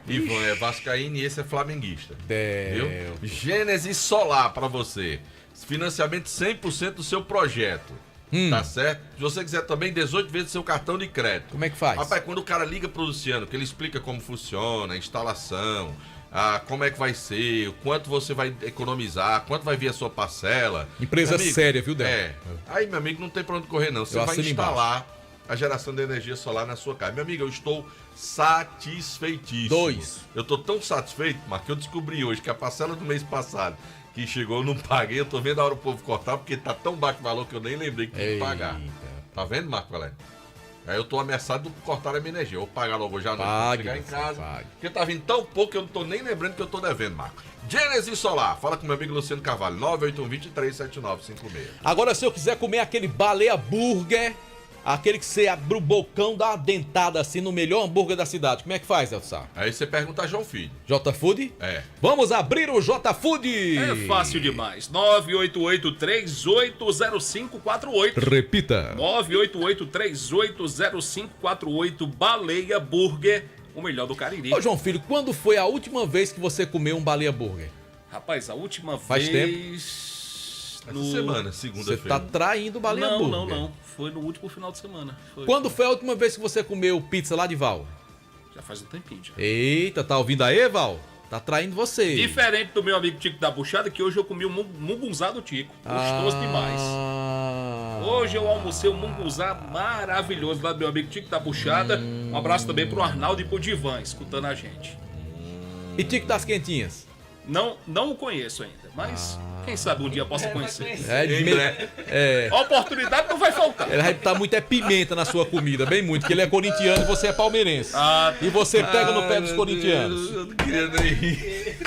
Ivan é vascaíno e esse é flamenguista. Viu? Gênesis Solar pra você. Financiamento 100% do seu projeto. Tá certo? Se você quiser também, 18 vezes seu cartão de crédito. Como é que faz? Rapaz, quando o cara liga pro Luciano, que ele explica como funciona, a instalação, como é que vai ser, o quanto você vai economizar, quanto vai vir a sua parcela. Empresa séria, viu, Del? Aí, meu amigo, não tem pra onde correr, não. Você vai instalar a geração de energia solar na sua casa. Meu amigo, eu estou satisfeitíssimo. Eu tô tão satisfeito, Marco, que eu descobri hoje que a parcela do mês passado que chegou, eu não paguei. Eu tô vendo a hora o povo cortar, porque tá tão baixo o valor que eu nem lembrei que tinha que pagar. Tá vendo, Marco Valério? Aí eu tô ameaçado de cortar a minha energia. Eu vou pagar logo já à noite, chegar em casa. Porque tá vindo tão pouco que eu não tô nem lembrando que eu tô devendo, Marco. Gênesis Solar, fala com meu amigo Luciano Carvalho, 981237956. Agora, se eu quiser comer aquele baleia burger, aquele que você abre o bocão, dá uma dentada assim no melhor hambúrguer da cidade, como é que faz, Elsa? Aí você pergunta a João Filho. J Food? É. Vamos abrir o J Food! É fácil demais. 988-380548. Repita. 988-380548. Baleia Burger, o melhor do Cariri. Ô, João Filho, quando foi a última vez que você comeu um baleia burger? Rapaz, a última Faz vez... Essa semana, segunda-feira. Você tá traindo baleia burger. Não. Foi no último final de semana. Quando foi a última vez que você comeu pizza lá de Val? Já faz um tempinho já. Eita, tá ouvindo aí, Val? Tá traindo você. Diferente do meu amigo Tico da Buchada, que hoje eu comi um mungunzá do Tico. Gostoso demais. Hoje eu almocei um mungunzá maravilhoso lá do meu amigo Tico da Buchada. Um abraço também pro Arnaldo e pro Divan, escutando a gente. E Tico das Quentinhas? Não o conheço ainda, mas quem sabe um dia possa conhecer. A oportunidade não vai faltar. Ele vai botar muita pimenta na sua comida, bem muito, que ele é corintiano e você é palmeirense. E você pega no pé dos corintianos. Eu não queria nem rir.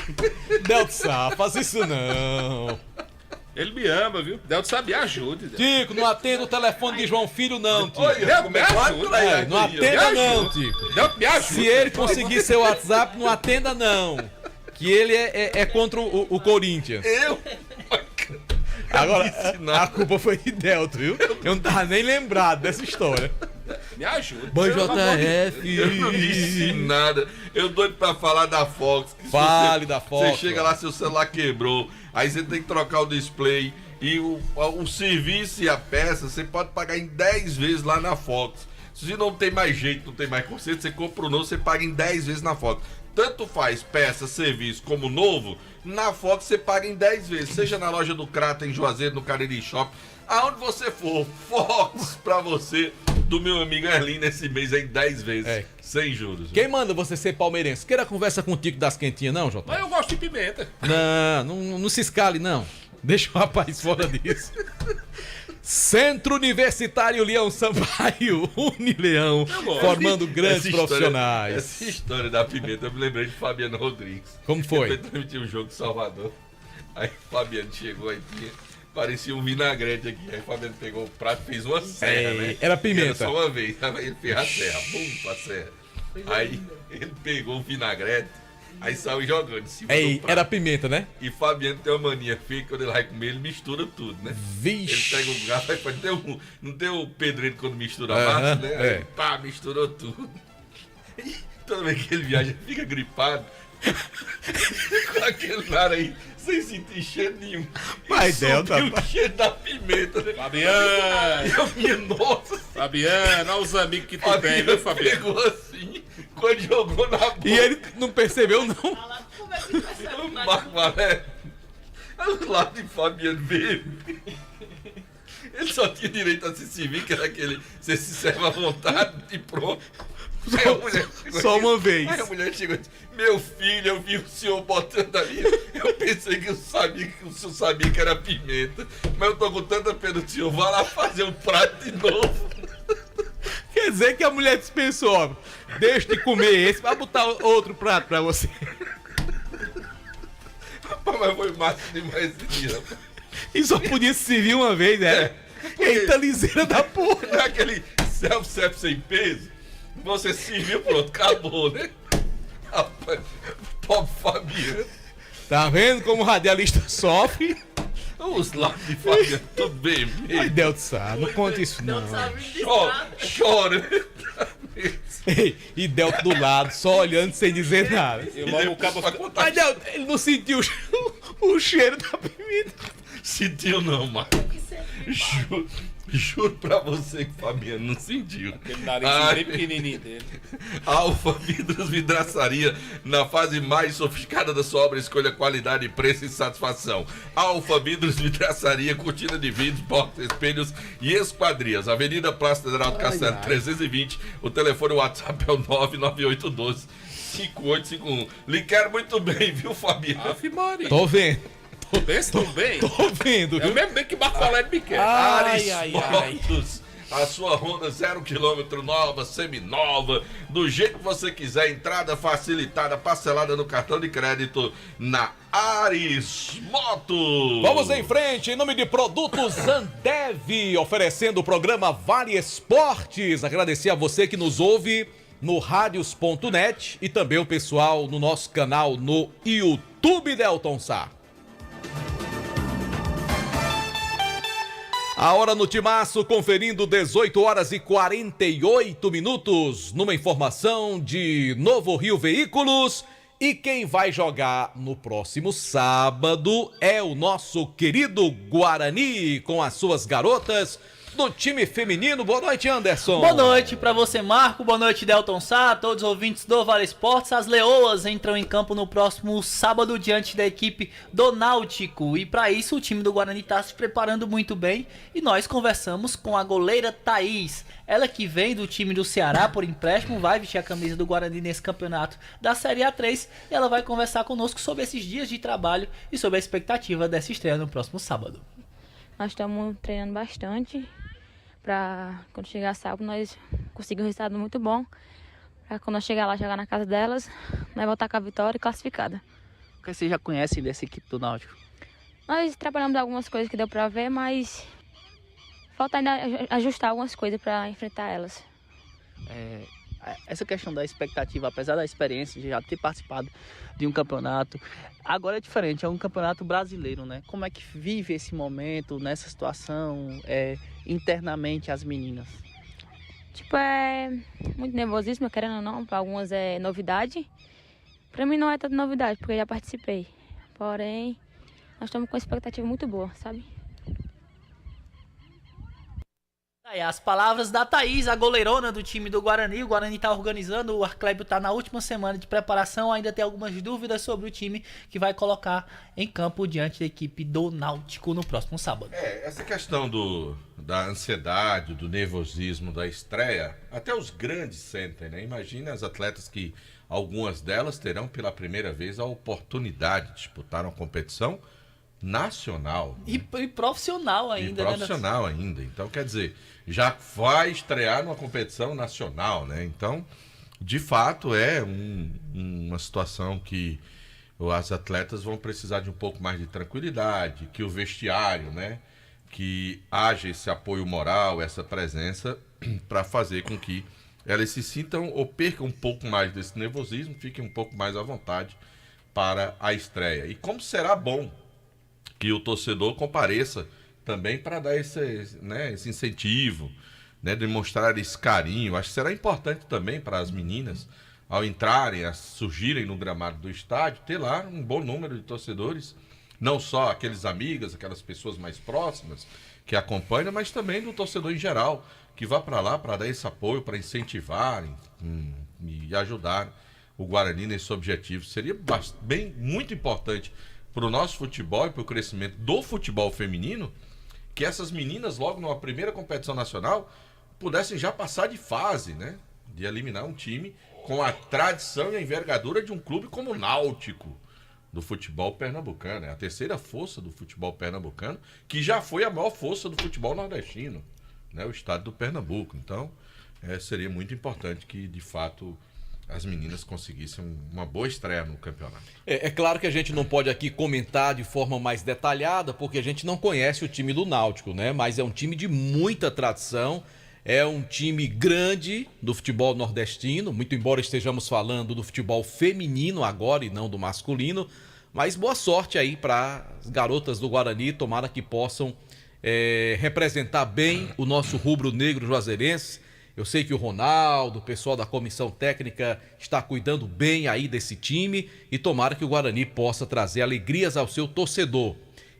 Delta, faz isso não. Ele me ama, viu? Delta, me ajude. Tico, não atenda o telefone de João Filho, não, Tico. Delta, me ajude. Não atenda, não, Tico. Delta, me ajude. Se ele conseguir seu WhatsApp, não atenda, não. Que ele é contra o Corinthians. Agora, a culpa foi de Delta, viu? Eu não tava nem lembrado dessa história. Me ajuda. Bom, JF. Eu não disse nada. Eu doido pra falar da Fox. Fale da Fox. Você chega lá, seu celular quebrou. Aí você tem que trocar o display. E o serviço e a peça, você pode pagar em 10 vezes lá na Fox. Se não tem mais jeito, não tem mais conserto, você compra o novo, você paga em 10 vezes na Fox. Tanto faz peça, serviço como novo, na Fox você paga em 10 vezes. Seja na loja do Crata, em Juazeiro, no Cariri Shop, aonde você for, Fox pra você, do meu amigo Erlin, nesse mês é em 10 vezes, sem juros. Quem manda você ser palmeirense? Queira conversa com o Tico das Quentinhas, não, Jota? Mas eu gosto de pimenta. Não se escale, não. Deixa o rapaz fora disso. Centro Universitário Leão Sampaio, Unileão, formando grandes profissionais. Essa história da pimenta, eu me lembrei de Fabiano Rodrigues. Como foi? Eu transmiti um jogo de Salvador. Aí o Fabiano chegou aí, parecia um vinagrete aqui. Aí o Fabiano pegou o prato e fez uma serra, né? Era pimenta. Era só uma vez, aí ele fez a serra, pum, pra serra. Aí ele pegou o vinagrete. Aí saiu jogando em cima do prato. Era pimenta, né? E Fabiano tem uma mania feia, quando ele vai comer, ele mistura tudo, né? Vixe. Ele pega o garfo, aí não tem o pedreiro quando mistura a massa, né? Aí, pá, misturou tudo. E toda vez que ele viaja, ele fica gripado. Com aquele cara aí, sem sentir cheiro nenhum. Vai, Delta. O cheiro da pimenta, né? Fabiano! Nossa! Fabiano, olha os amigos que tu tem, viu, Fabiano? Pegou assim, quando jogou na boca. E ele não percebeu, não? O Marco Valério, ao lado de Fabiano veio. Ele só tinha direito a se servir, que era aquele, você se serve à vontade e pronto. Aí a mulher Só uma vez. Aí a mulher chegou e disse, meu filho, eu vi o senhor botando ali, eu pensei que o senhor sabia que era pimenta, mas eu tô com tanta pena do senhor, vai lá fazer um prato de novo. Quer dizer que a mulher dispensou, ó, deixa de comer esse, vai botar outro prato pra você. Rapaz, mas foi massa demais esse dia, rapaz. E só podia se servir uma vez, né? Eita liseira da porra. Não é aquele self-service sem peso? Você serviu, pronto, acabou, né? Rapaz, pobre Fabiano. Tá vendo como o radialista sofre? Os lábios de Fabiano, tudo bem mesmo. Ai, Delto Sá, não conta isso não. Chora. Ei, e Delto do lado, só olhando sem dizer nada. Mas Delto, ele não sentiu o cheiro da pimenta. Sentiu não, Marcos. Juro pra você que o Fabiano não sentiu. Aquele nariz bem pequenininho dele. Alfa Vidros Vidraçaria, na fase mais sofisticada da sua obra, escolha qualidade, preço e satisfação. Alfa Vidros Vidraçaria, cortina de vidros, portas, espelhos e esquadrias. Avenida Praça Federal do Castelo, 320. O telefone WhatsApp é o 99812 5851. Lhe quero muito bem, viu, Fabiano? Ave Maria. Tô vendo. Pensa tão bem. Tô vendo. É o mesmo bem que Marco Aurélio me quer. Motos, a sua Honda 0 km nova, seminova, do jeito que você quiser, entrada facilitada, parcelada no cartão de crédito na Ares Motos. Vamos em frente, em nome de Produtos Ambev, oferecendo o programa Vale Esportes. Agradecer a você que nos ouve no radios.net e também o pessoal no nosso canal no YouTube, Delton Sá. A hora no Timaço, conferindo 18 horas e 48 minutos, numa informação de Novo Rio Veículos. E quem vai jogar no próximo sábado é o nosso querido Guarani, com as suas garotas do time feminino. Boa noite, Anderson. Boa noite pra você, Marco. Boa noite, Delton Sá, todos os ouvintes do Vale Esportes. As Leoas entram em campo no próximo sábado diante da equipe do Náutico. E pra isso o time do Guarani tá se preparando muito bem. E nós conversamos com a goleira Thaís. Ela que vem do time do Ceará por empréstimo, vai vestir a camisa do Guarani nesse campeonato da Série A3. E ela vai conversar conosco sobre esses dias de trabalho e sobre a expectativa dessa estreia no próximo sábado. Nós estamos treinando bastante para quando chegar sábado nós conseguirmos um resultado muito bom. Para quando nós chegar lá, jogar na casa delas, nós voltar com a vitória e classificada. O que você já conhece dessa equipe do Náutico? Nós trabalhamos algumas coisas que deu para ver, mas falta ainda ajustar algumas coisas para enfrentar elas. Essa questão da expectativa, apesar da experiência de já ter participado de um campeonato, agora é diferente, é um campeonato brasileiro, né? Como é que vive esse momento, nessa situação, internamente as meninas? Tipo, é muito nervosismo, querendo ou não, para algumas é novidade. Para mim não é tanta novidade, porque eu já participei. Porém, nós estamos com uma expectativa muito boa, sabe? Aí, as palavras da Thaís, a goleirona do time do Guarani. O Guarani está organizando, o Arclébio está na última semana de preparação. Ainda tem algumas dúvidas sobre o time que vai colocar em campo diante da equipe do Náutico no próximo sábado. Essa questão da ansiedade, do nervosismo da estreia, até os grandes sentem, né? Imagina as atletas que algumas delas terão pela primeira vez a oportunidade de disputar uma competição nacional. Né? E profissional ainda, né? Profissional ainda. Então, quer dizer, já vai estrear numa competição nacional, né? Então, de fato, é uma situação que as atletas vão precisar de um pouco mais de tranquilidade, que o vestiário, né? Que haja esse apoio moral, essa presença, para fazer com que elas se sintam ou percam um pouco mais desse nervosismo, fiquem um pouco mais à vontade para a estreia. E como será bom que o torcedor compareça também para dar esse incentivo, né, demonstrar esse carinho. Acho que será importante também para as meninas, ao entrarem, a surgirem no gramado do estádio, ter lá um bom número de torcedores, não só aqueles amigos, aquelas pessoas mais próximas que acompanham, mas também do torcedor em geral, que vá para lá para dar esse apoio, para incentivar e ajudar o Guarani nesse objetivo. Seria muito importante para o nosso futebol e para o crescimento do futebol feminino que essas meninas, logo numa primeira competição nacional, pudessem já passar de fase, né? De eliminar um time com a tradição e a envergadura de um clube como o Náutico, do futebol pernambucano. É a terceira força do futebol pernambucano, que já foi a maior força do futebol nordestino, né? O estado do Pernambuco. Então, seria muito importante que, de fato, as meninas conseguissem uma boa estreia no campeonato. É claro que a gente não pode aqui comentar de forma mais detalhada, porque a gente não conhece o time do Náutico, né? Mas é um time de muita tradição, é um time grande do futebol nordestino, muito embora estejamos falando do futebol feminino agora e não do masculino, mas boa sorte aí para as garotas do Guarani, tomara que possam representar bem o nosso rubro-negro juazeirense. Eu sei que o Ronaldo, o pessoal da comissão técnica está cuidando bem aí desse time e tomara que o Guarani possa trazer alegrias ao seu torcedor.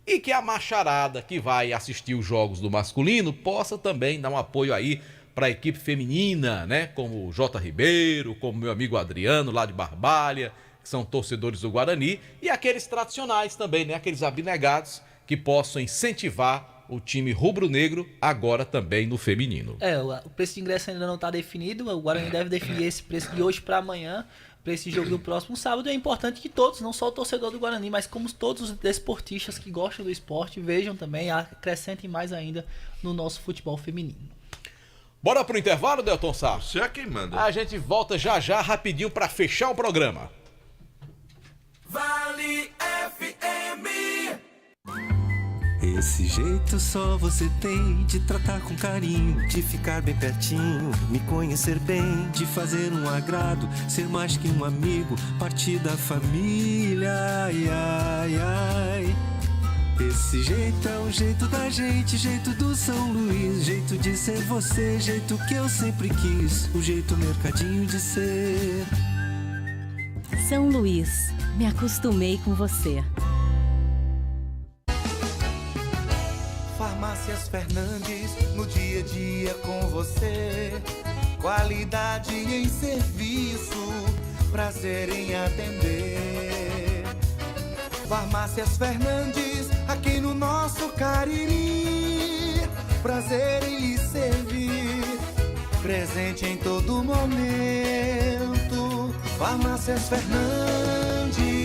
E que a macharada que vai assistir os jogos do masculino possa também dar um apoio aí para a equipe feminina, né? Como o J. Ribeiro, como meu amigo Adriano lá de Barbalha, que são torcedores do Guarani, e aqueles tradicionais também, né? Aqueles abnegados que possam incentivar o time rubro-negro agora também no feminino. O preço de ingresso ainda não está definido, o Guarani deve definir esse preço de hoje para amanhã, para esse jogo do próximo sábado. É importante que todos, não só o torcedor do Guarani, mas como todos os desportistas que gostam do esporte, vejam também, acrescentem mais ainda no nosso futebol feminino. Bora pro intervalo, Delton Sá? Você é quem manda. A gente volta já rapidinho para fechar o programa. Vale FM. Esse jeito só você tem de tratar com carinho, de ficar bem pertinho, me conhecer bem, de fazer um agrado, ser mais que um amigo, partir da família, ai, ai, ai. Esse jeito é o jeito da gente, jeito do São Luís, jeito de ser você, jeito que eu sempre quis, o jeito mercadinho de ser. São Luís, me acostumei com você. Farmácias Fernandes, no dia a dia com você. Qualidade em serviço, prazer em atender. Farmácias Fernandes, aqui no nosso Cariri. Prazer em lhe servir, presente em todo momento. Farmácias Fernandes.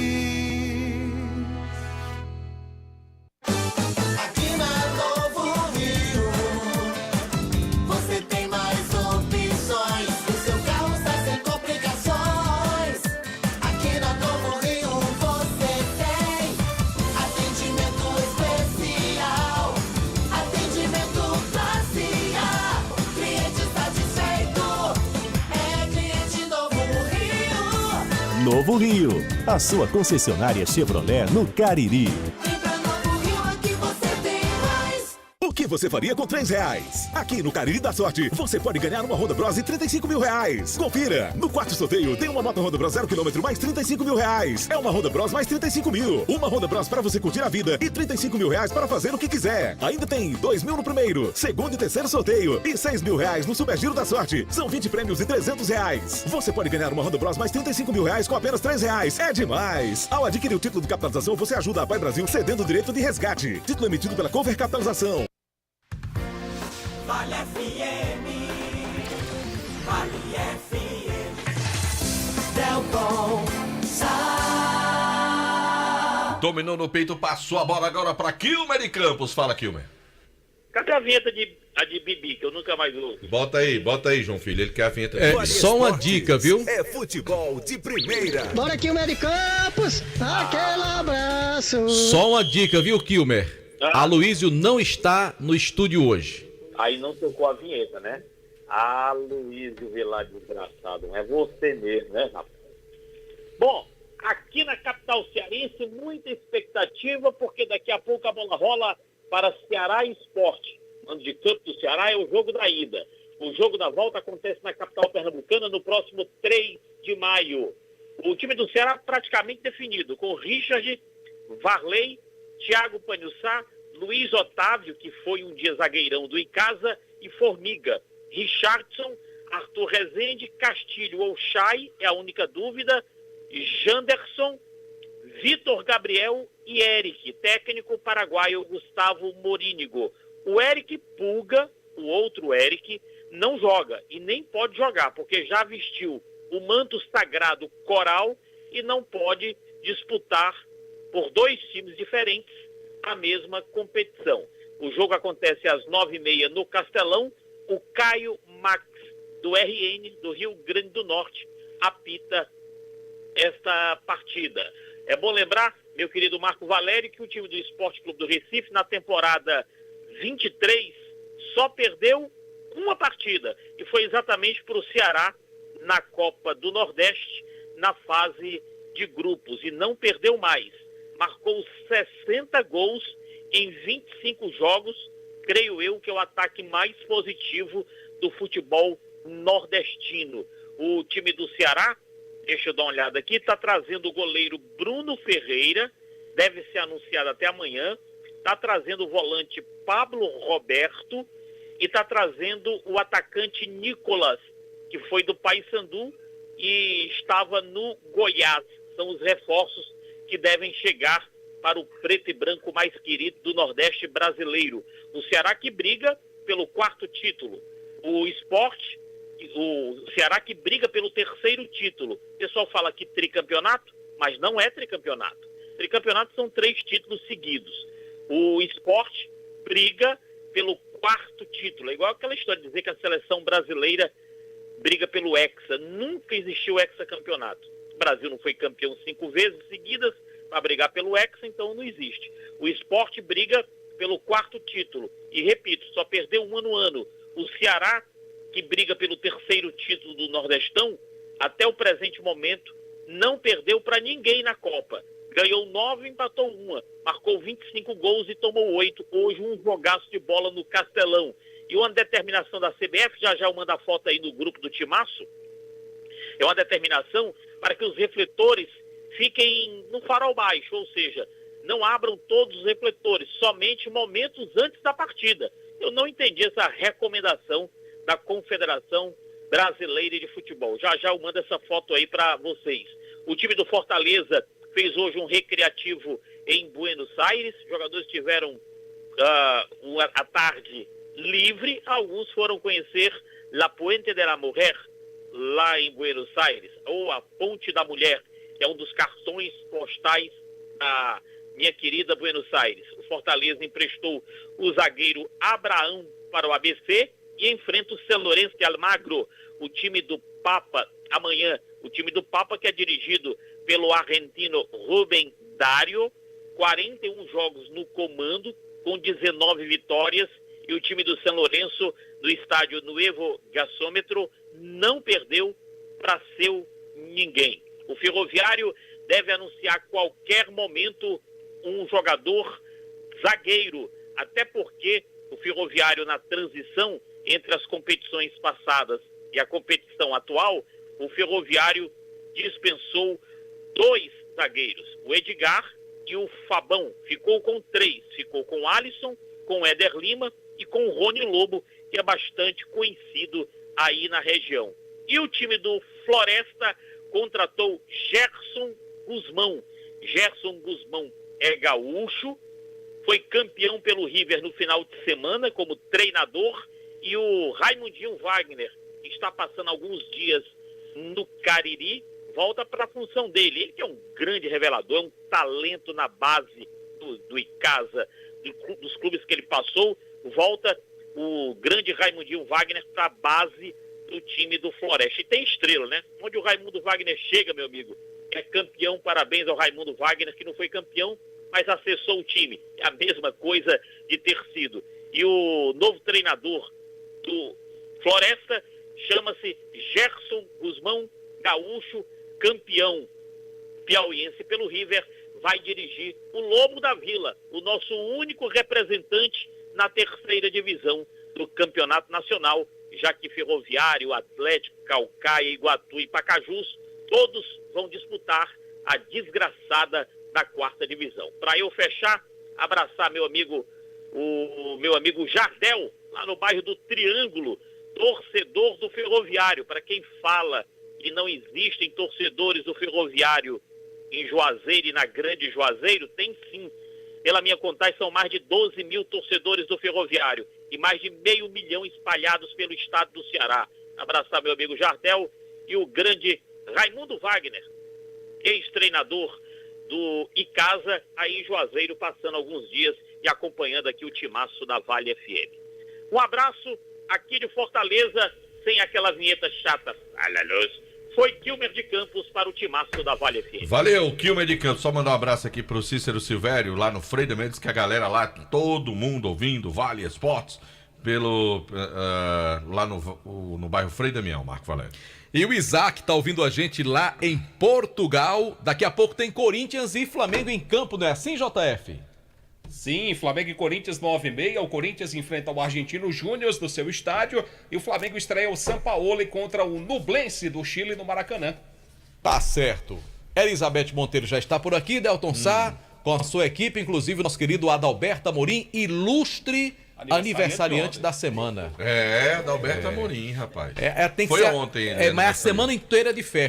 Novo Rio, a sua concessionária Chevrolet no Cariri. O que você faria com R$3? Aqui no Cariri da Sorte, você pode ganhar uma Honda Bros e R$35 mil. Confira! No quarto sorteio tem uma moto Honda Bros 0 km mais R$35 mil. É uma Honda Bros mais 35 mil. Uma Honda Bros para você curtir a vida e R$35 mil para fazer o que quiser. Ainda tem 2 mil no primeiro, segundo e terceiro sorteio e R$6 mil no Supergiro da Sorte. São 20 prêmios e R$300. Você pode ganhar uma Honda Bros mais R$35 mil com apenas R$3. É demais! Ao adquirir o título de capitalização, você ajuda a Pai Brasil cedendo o direito de resgate. Título emitido pela Cover Capitalização. Vale FM, Vale FM, Delton Sá. Dominou no peito, passou a bola agora para Kilmer de Campos. Fala, Kilmer. Cadê a vinheta de Bibi, que eu nunca mais ouço? Bota aí, João Filho. Ele quer a vinheta. Só uma dica, viu? É futebol de primeira. Bora, Kilmer de Campos, aquele abraço. Só uma dica, viu, Kilmer? Aloísio não está no estúdio hoje. Aí não tocou a vinheta, né? Ah, Luísio Vilar, desgraçado. É você mesmo, né, rapaz? Bom, aqui na capital cearense, muita expectativa, porque daqui a pouco a bola rola para Ceará e Sport. Mando de campo do Ceará é o jogo da ida. O jogo da volta acontece na capital pernambucana no próximo 3 de maio. O time do Ceará praticamente definido, com Richard, Varley, Thiago Panhussá, Luiz Otávio, que foi um dia zagueirão do Icasa, e Formiga. Richardson, Arthur Rezende, Castilho ou Chay, é a única dúvida. Janderson, Vitor Gabriel e Eric, técnico paraguaio Gustavo Morínigo. O Eric Pulga, o outro Eric, não joga e nem pode jogar, porque já vestiu o manto sagrado coral e não pode disputar por 2 times diferentes a mesma competição. O jogo acontece às 9h30 no Castelão. O Caio Max, do RN, do Rio Grande do Norte, apita esta partida. É bom lembrar, meu querido Marco Valério, que o time do Esporte Clube do Recife, na temporada 23, só perdeu uma partida, e foi exatamente para o Ceará na Copa do Nordeste, na fase de grupos, e não perdeu mais. Marcou 60 gols em 25 jogos, creio eu que é o ataque mais positivo do futebol nordestino. O time do Ceará, deixa eu dar uma olhada aqui, está trazendo o goleiro Bruno Ferreira, deve ser anunciado até amanhã, está trazendo o volante Pablo Roberto e está trazendo o atacante Nicolas, que foi do Paysandu e estava no Goiás. São os reforços que devem chegar para o preto e branco mais querido do Nordeste brasileiro. O Ceará que briga pelo 4º título. O Sport, o Ceará que briga pelo 3º título. O pessoal fala que tricampeonato, mas não é tricampeonato. Tricampeonato são 3 títulos seguidos. O Sport briga pelo 4º título. É igual aquela história de dizer que a seleção brasileira briga pelo Hexa. Nunca existiu hexacampeonato. O Brasil não foi campeão 5 vezes seguidas para brigar pelo Hexa, então não existe. O Sport briga pelo 4º título. E repito, só perdeu um no ano. O Ceará, que briga pelo 3º título do Nordestão, até o presente momento, não perdeu para ninguém na Copa. Ganhou 9, empatou 1, marcou 25 gols e tomou 8. Hoje um jogaço de bola no Castelão. E uma determinação da CBF, já eu mando a foto aí no grupo do Timaço, é uma determinação para que os refletores fiquem no farol baixo, ou seja, não abram todos os refletores, somente momentos antes da partida. Eu não entendi essa recomendação da Confederação Brasileira de Futebol. Já eu mando essa foto aí para vocês. O time do Fortaleza fez hoje um recreativo em Buenos Aires. Os jogadores tiveram a tarde livre. Alguns foram conhecer La Puente de la Mujer, lá em Buenos Aires, ou a Ponte da Mulher, que é um dos cartões postais da minha querida Buenos Aires. O Fortaleza emprestou o zagueiro Abraão para o ABC e enfrenta o São Lourenço de Almagro, o time do Papa, amanhã. O time do Papa, que é dirigido pelo argentino Rubem Dario, 41 jogos no comando, com 19 vitórias, e o time do São Lourenço, do estádio Nuevo Gasômetro, não perdeu para seu ninguém. O Ferroviário deve anunciar a qualquer momento um jogador zagueiro, até porque o Ferroviário, na transição entre as competições passadas e a competição atual, o Ferroviário dispensou 2 zagueiros, o Edgar e o Fabão. Ficou com 3, ficou com o Alisson, com o Éder Lima e com o Rony Lobo, que é bastante conhecido aí na região. E o time do Floresta contratou Gerson Guzmão. Gerson Guzmão é gaúcho, foi campeão pelo River no final de semana como treinador, e o Raimundinho Wagner, que está passando alguns dias no Cariri, volta para a função dele. Ele que é um grande revelador, é um talento na base do Icasa, dos clubes que ele passou. Volta o grande Raimundinho Wagner para a base do time do Floresta. E tem estrela, né? Onde o Raimundo Wagner chega, meu amigo, é campeão. Parabéns ao Raimundo Wagner, que não foi campeão, mas acessou o time. É a mesma coisa de ter sido. E o novo treinador do Floresta chama-se Gerson Guzmão, gaúcho, campeão piauiense pelo River, vai dirigir o Lobo da Vila, o nosso único representante na 3ª divisão do Campeonato Nacional, já que Ferroviário, Atlético, Caucaia, Iguatu e Pacajus, todos vão disputar a desgraçada da 4ª divisão. Para eu fechar, abraçar meu amigo, o meu amigo Jardel, lá no bairro do Triângulo, torcedor do Ferroviário. Para quem fala que não existem torcedores do Ferroviário em Juazeiro e na Grande Juazeiro, tem sim. Pela minha contagem, são mais de 12 mil torcedores do Ferroviário e mais de 500 mil espalhados pelo estado do Ceará. Abraçar meu amigo Jardel e o grande Raimundo Wagner, ex-treinador do Icasa, aí em Juazeiro, passando alguns dias e acompanhando aqui o timaço da Vale FM. Um abraço aqui de Fortaleza, sem aquela vinheta chata. Foi Kilmer de Campos para o timaço da Vale FM. Valeu, Kilmer de Campos. Só mandar um abraço aqui pro Cícero Silvério, lá no Freire Mendes, que a galera lá, todo mundo ouvindo Vale Esportes, lá no bairro Frei Damião, Marco Valério. E o Isaac tá ouvindo a gente lá em Portugal. Daqui a pouco tem Corinthians e Flamengo em campo, não é assim, JF? Sim, Flamengo e Corinthians 9h30. O Corinthians enfrenta o Argentino Júnior do seu estádio e o Flamengo estreia o Sampaoli contra o Nublense do Chile no Maracanã. Tá certo. Elizabeth Monteiro já está por aqui, Delton Sá, com a sua equipe, inclusive o nosso querido Adalberto Amorim, ilustre aniversariante da semana. Adalberto Amorim, rapaz. Tem que Foi ser, ontem, né? Mas a semana inteira de festa.